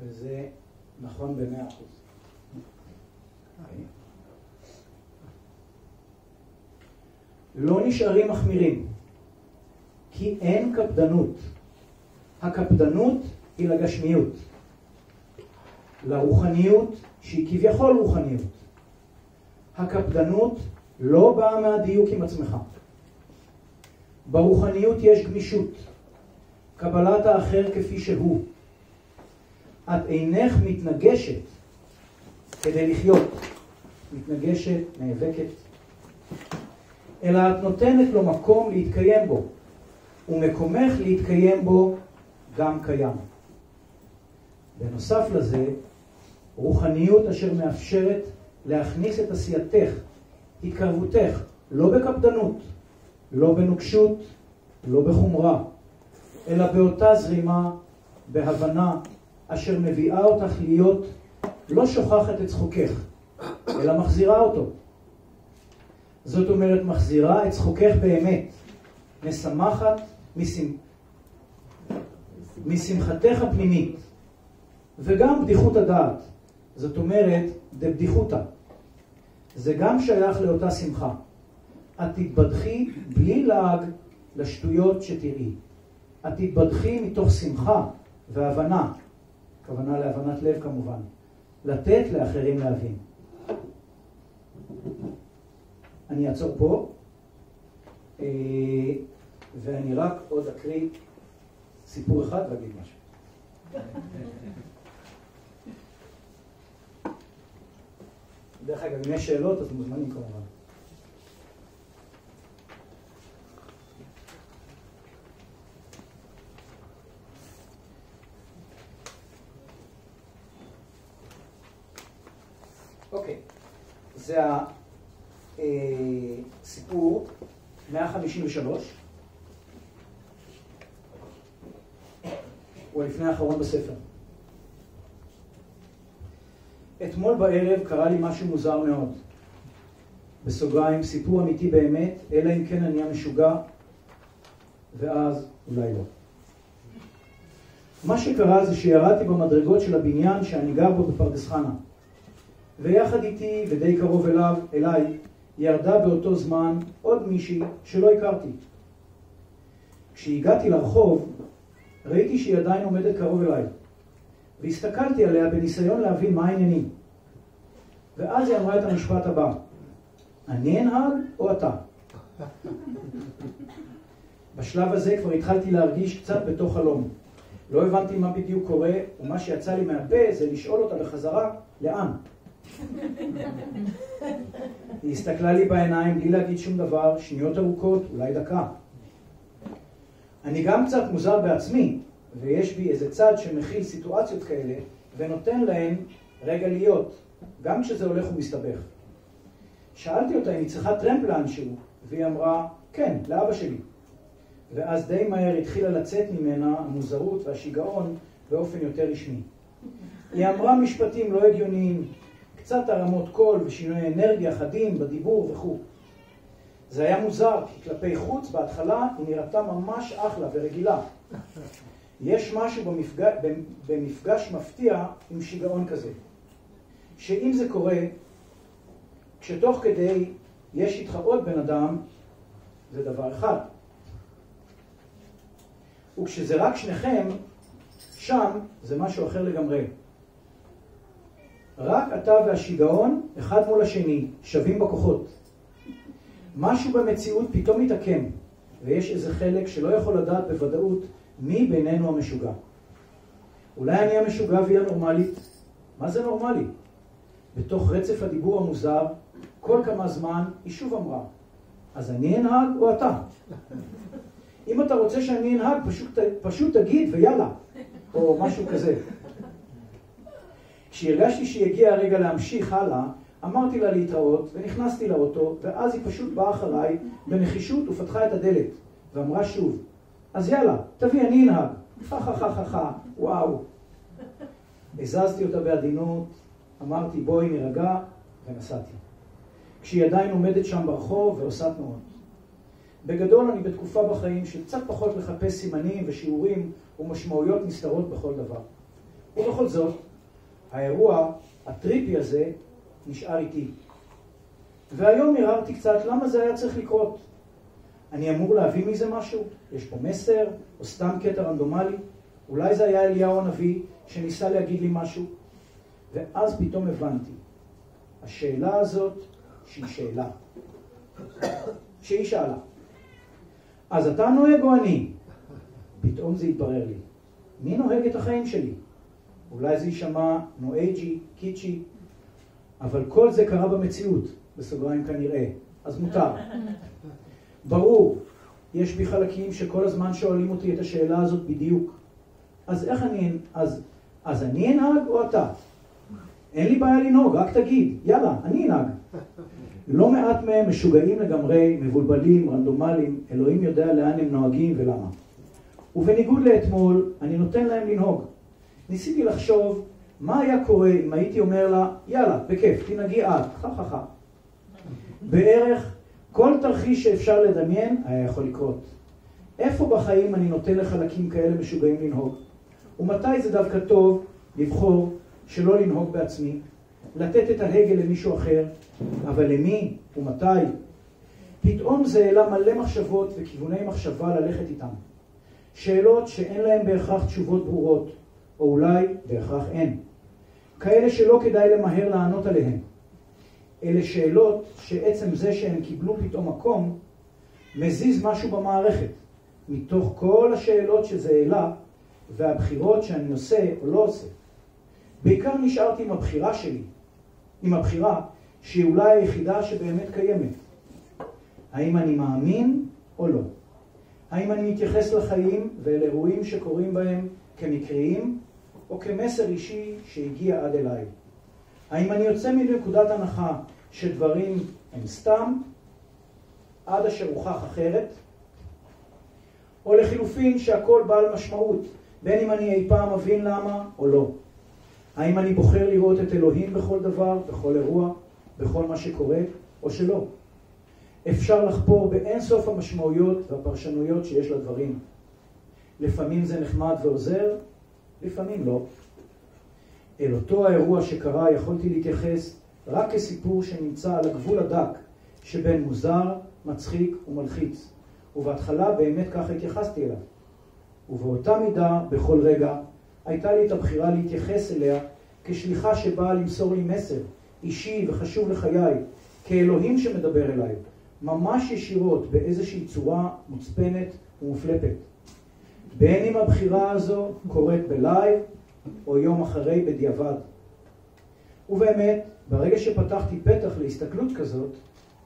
וזה נכון ב100%. לא נשארים מחמירים, כי אין קפדנות. הקפדנות היא לגשמיות, לרוחניות שהיא כביכול רוחניות. הקפדנות לא באה מהדיוק עם עצמך. ברוחניות יש גמישות, קבלת האחר כפי שהוא. את אינך מתנגשת כדי לחיות, מתנגשת, נאבקת, אלא את נותנת לו מקום להתקיים בו, ומקומך להתקיים בו גם קיים. בנוסף לזה, רוחניות אשר מאפשרת להכניס את עשייתך, התקרבותך, לא בקפדנות, לא בנוקשות, לא בחומרה, אלא באותה זרימה, בהבנה, אשר מביאה אותך להיות לא שוכחת את צחוקך, אלא מחזירה אותו. זאת אומרת, מחזירה את צחוקך באמת, משמחת משמחתך הפנימית, וגם בדיחות הדעת. זאת אומרת, דבדיחותה. זה גם שייך לאותה שמחה. את תתבדחי בלי לעג לשטויות שתראי. את תתבדחי מתוך שמחה והבנה, כוונה להבנת לב כמובן, לתת לאחרים להבין. אני אעצור פה, ואני רק עוד אקריא סיפור אחד ואגיד משהו. דרך אגב, אם יש שאלות, אז מוזמנים כמובן. אוקיי. זה הסיפור 153. הוא לפני האחרון בספר. אתמול בערב קרה לי משהו מוזר מאוד. בסוגריים, סיפור אמיתי באמת, אלא אם כן אני המשוגע, ואז אולי לא. מה שקרה זה שירדתי במדרגות של הבניין שאני גר בו בפרדס חנה. ויחד איתי, ודי קרוב אליי, ירדה באותו זמן עוד מישהי שלא הכרתי. כשהגעתי לרחוב, ראיתי שהיא עדיין עומדת קרוב אליי. והסתכלתי עליה בניסיון להבין מה העניינים. ואז היא אמרה את המשפט הבא: אני אנהג או אתה? בשלב הזה כבר התחלתי להרגיש קצת בתוך חלום. לא הבנתי מה בדיוק קורה, ומה שיצא לי מהפה זה לשאול אותה בחזרה, לאן? היא הסתכלה לי בעיניים בלי להגיד שום דבר, שניות ארוכות, אולי דקה. אני גם קצת מוזר בעצמי, ויש בי איזה צד שמכיל סיטואציות כאלה, ונותן להן רגע להיות, גם כשזה הולך ומסתבך. שאלתי אותה אם היא צריכה טרמפ לאנשהו, והיא אמרה, כן, לאבא שלי. ואז די מהר התחילה לצאת ממנה המוזרות והשיגעון באופן יותר רשמי. היא אמרה משפטים לא הגיוניים, קצת הרמות קול ושינוי אנרגיה חדים בדיבור וכו'. זה היה מוזר, כי כלפי חוץ בהתחלה היא נראתה ממש אחלה ורגילה. יש משהו במפגש מפתיע עם שיגעון כזה. שאם זה קורה, כשתוך כדי יש איתך עוד בן אדם, זה דבר אחד. וכשזה רק שניכם, שם זה משהו אחר לגמרי. רק אתה והשיגעון, אחד מול השני, שווים בכוחות. משהו במציאות פתאום מתעקם, ויש איזה חלק שלא יכול לדעת בוודאות מי בינינו המשוגע. אולי אני המשוגע והיא הנורמלית? מה זה נורמלי? בתוך רצף הדיבור המוזר, כל כמה זמן היא שוב אמרה, אז אני אנהג או אתה? אם אתה רוצה שאני אנהג, פשוט תגיד ויאללה, או משהו כזה. כשהרגשתי שהגיע הרגע להמשיך הלאה, אמרתי לה להתראות ונכנסתי לאוטו, ואז היא פשוט באה אחריי בנחישות ופתחה את הדלת, ואמרה שוב, אז יאללה, תביא, אני אנהג. וואו. הזזתי אותה בעדינות, אמרתי בואי נרגע, ונסעתי. כשהיא עדיין עומדת שם ברחוב ועושה תנועות. בגדול אני בתקופה בחיים שקצת פחות לחפש סימנים ושיעורים ומשמעויות נסתרות בכל דבר. ובכל זאת, האירוע, הטריפי הזה, נשאר איתי. והיום הרהרתי קצת למה זה היה צריך לקרות. אני אמור להביא מזה משהו? יש פה מסר? או סתם קטע רנדומלי? אולי זה היה אליהו הנביא שניסה להגיד לי משהו? ואז פתאום הבנתי. השאלה הזאת שהיא שאלה. שהיא שאלה. אז אתה נוהג או אני? פתאום זה התברר לי. מי נוהג את החיים שלי? אולי זה יישמע נואג'י, קיצ'י, אבל כל זה קרה במציאות, בסוגריים כנראה, אז מותר. ברור, יש בי חלקים שכל הזמן שואלים אותי את השאלה הזאת בדיוק. אז איך אז אני אנהג או אתה? אין לי בעיה לנהוג, רק תגיד, יאללה, אני אנהג. לא מעט מהם משוגעים לגמרי, מבולבלים, רנדומליים, אלוהים יודע לאן הם נוהגים ולמה. ובניגוד לאתמול, אני נותן להם לנהוג. ניסיתי לחשוב מה היה קורה אם הייתי אומר לה, יאללה, בכיף, תנהגי את, בערך כל תרחיש שאפשר לדמיין היה יכול לקרות. איפה בחיים אני נותן לחלקים כאלה משוגעים לנהוג? ומתי זה דווקא טוב לבחור שלא לנהוג בעצמי, לתת את ההגה למישהו אחר, אבל למי ומתי? פתאום זה העלה מלא מחשבות וכיווני מחשבה ללכת איתם. שאלות שאין להם בהכרח תשובות ברורות, או אולי בהכרח אין. כאלה שלא כדאי למהר לענות עליהן. אלה שאלות שעצם זה שהם קיבלו פתאום מקום, מזיז משהו במערכת, מתוך כל השאלות שזה העלה, והבחירות שאני עושה או לא עושה. בעיקר נשארתי עם הבחירה שלי, עם הבחירה שהיא אולי היחידה שבאמת קיימת. האם אני מאמין או לא? האם אני מתייחס לחיים ולאירועים שקורים בהם כמקריים, או כמסר אישי שהגיע עד אליי? האם אני יוצא מנקודת הנחה שדברים הם סתם, עד אשר הוכח אחרת, או לחילופין שהכל בעל משמעות, בין אם אני אי פעם מבין למה או לא. האם אני בוחר לראות את אלוהים בכל דבר, בכל אירוע, בכל מה שקורה, או שלא. אפשר לחפור באין סוף המשמעויות והפרשנויות שיש לדברים. לפעמים זה נחמד ועוזר, לפעמים לא. אל אותו האירוע שקרה יכולתי להתייחס רק כסיפור שנמצא על הגבול הדק שבין מוזר, מצחיק ומלחיץ. ובהתחלה באמת ככה התייחסתי אליו. ובאותה מידה, בכל רגע, הייתה לי את הבחירה להתייחס אליה כשליחה שבאה למסור לי מסר אישי וחשוב לחיי, כאלוהים שמדבר אליי, ממש ישירות באיזושהי צורה מוצפנת ומופלפת. בין אם הבחירה הזו קורית בלייב או יום אחרי בדיעבד. ובאמת, ברגע שפתחתי פתח להסתכלות כזאת,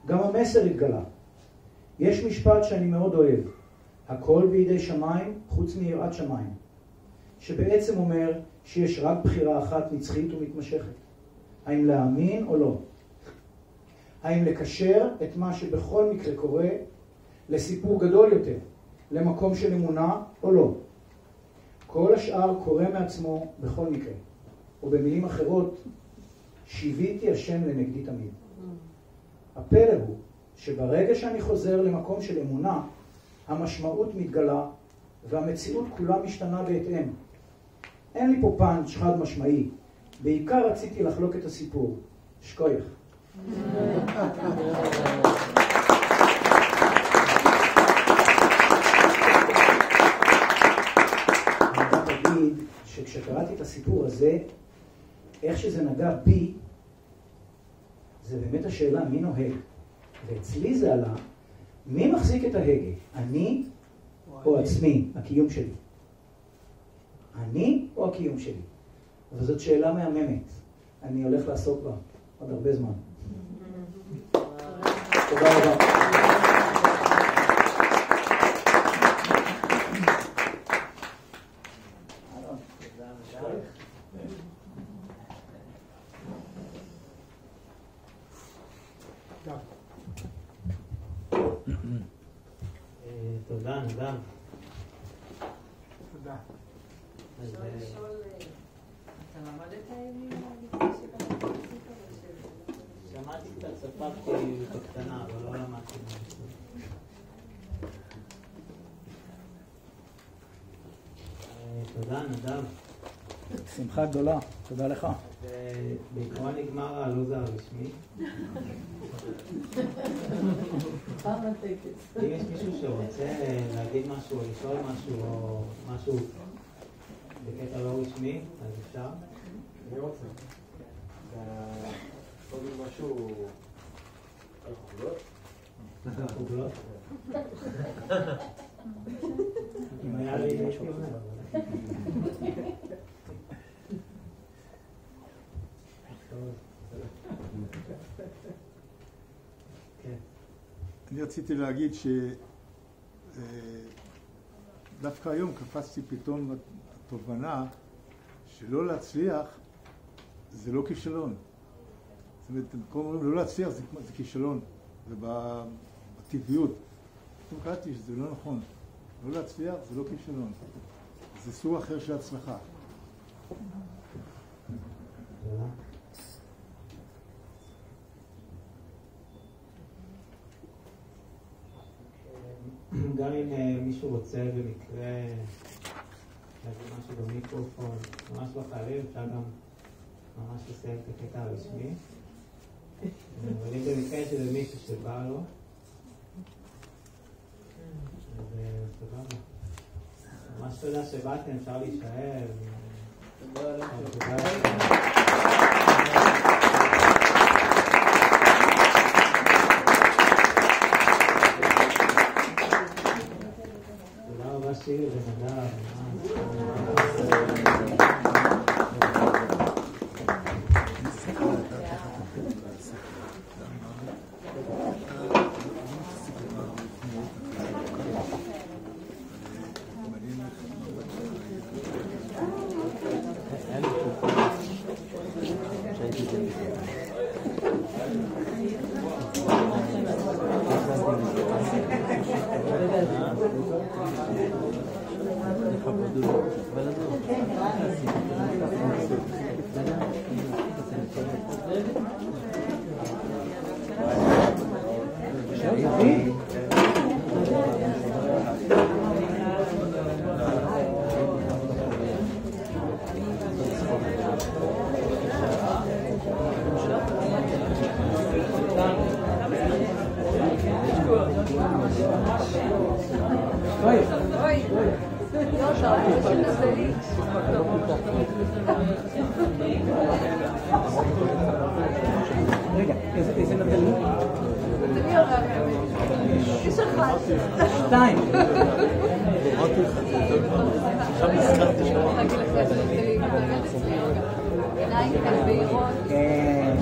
גם המסר התגלה. יש משפט שאני מאוד אוהב, הכל בידי שמיים חוץ מיראת שמיים, שבעצם אומר שיש רק בחירה אחת נצחית ומתמשכת. האם להאמין או לא? האם לקשר את מה שבכל מקרה קורה לסיפור גדול יותר, למקום של אמונה או לא? כל השאר קורה מעצמו בכל מקרה. ובמילים אחרות, שיוויתי השם לנגדי תמיד. הפלא הוא שברגע שאני חוזר למקום של אמונה, המשמעות מתגלה והמציאות כולה משתנה בהתאם. אין לי פה פאנץ' חד משמעי. בעיקר רציתי לחלוק את הסיפור. שכוייך. אני אגיד שכשקראתי את הסיפור הזה, איך שזה נגע בי, זה באמת השאלה מי נוהג. ואצלי זה עלה, מי מחזיק את ההגה? אני או עצמי, הקיום שלי? אני או הקיום שלי? וזאת שאלה מהממת. אני הולך לעסוק בה עוד הרבה זמן. תודה רבה. תודה, נדב. תודה. אתה למדת עם שמעתי קצת, ספרתי בקטנה, אבל לא למדתי. תודה, נדב. שמחה גדולה, תודה לך. בעיקרון נגמר הלו"ז הרשמי. פעם הטקס. אם יש מישהו שרוצה להגיד משהו או לשאול משהו או משהו בקטע לא רשמי, אז אפשר? אני רוצה. קודם משהו על חוגלות? על חוגלות? אם היה לי הייתי אומר. אני רציתי להגיד שדווקא היום קפצתי פתאום בתובנה שלא להצליח זה לא כישלון. זאת אומרת, כמו אומרים, לא להצליח זה כישלון, זה בטבעיות. פתאום קראתי שזה לא נכון. לא להצליח זה לא כישלון. זה סוג אחר של הצלחה. גם אם מישהו רוצה במקרה להגיד משהו במיקרופון, ממש בחיילים, אפשר גם ממש לסיים את הקטע הרשמי. אבל אם במקרה שזה מישהו שבא לו, אז תודה רבה. ממש תודה שבאתם, אפשר להישאר. תודה רבה שיר ונדב. שהייתי רגע, איזה נתלים? יש אחד. 2. עכשיו נזכרתי שם. עיניים כאלה בהירות. כן.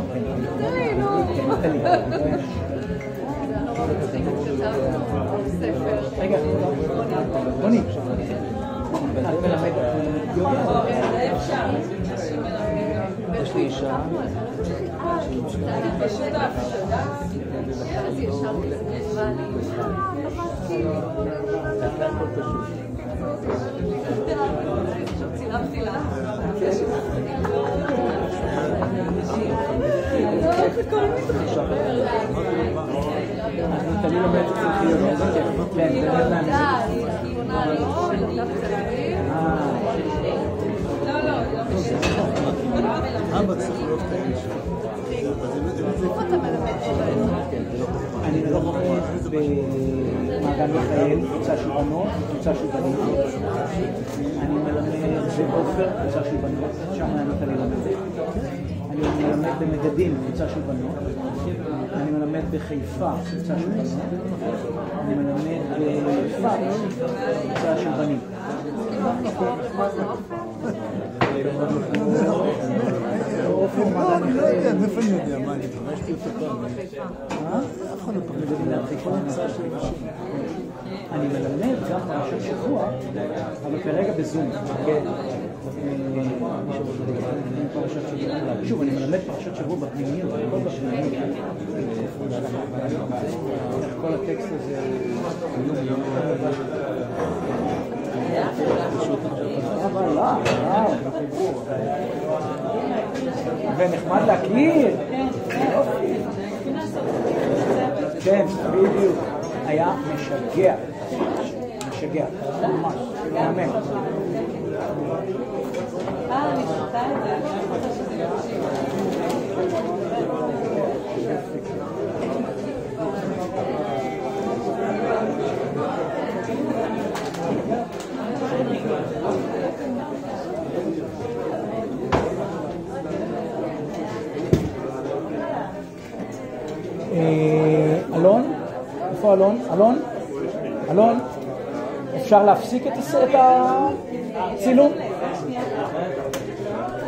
תראי, נו. רגע, רוני. את מלמדת יוגה? יש לי אישה. אז ישר כזה נשבע לי. עכשיו צילמתי לה. תמיד לומדת אצל חיובי. כן, באמת מעניין. אבא צריך להיות כאלה שם. אני מלמד במעגן מיכאל, קבוצה של בנות, קבוצה של בנים. אני מלמד בעופר, קבוצה של בנות, שם נענות אני ללמד. אני מלמד במגדים, קבוצה של בנות. אני מלמד בחיפה, קבוצה של בנות. אני מלמד בצפת, קבוצה של בנים. אני לא יודע, מאיפה אני יודע מה, אני פגשתי אותו פעם. אף אחד לא פגשתי כל המצאה של אנשים. אני מלמד גם פרשת שבוע, אבל כרגע בזום. שוב, אני מלמד פרשת שבוע בפנימיות, הכל בפנימיות. איך כל הטקסט הזה... אבל לא, ונחמד להכיר. כן, בדיוק. היה משגע. משגע. ממש. מאמן. אני שתה את זה. אני לא חושבת שזה יושיב. אלון? איפה אלון? אלון? אלון? אפשר להפסיק את הצילום?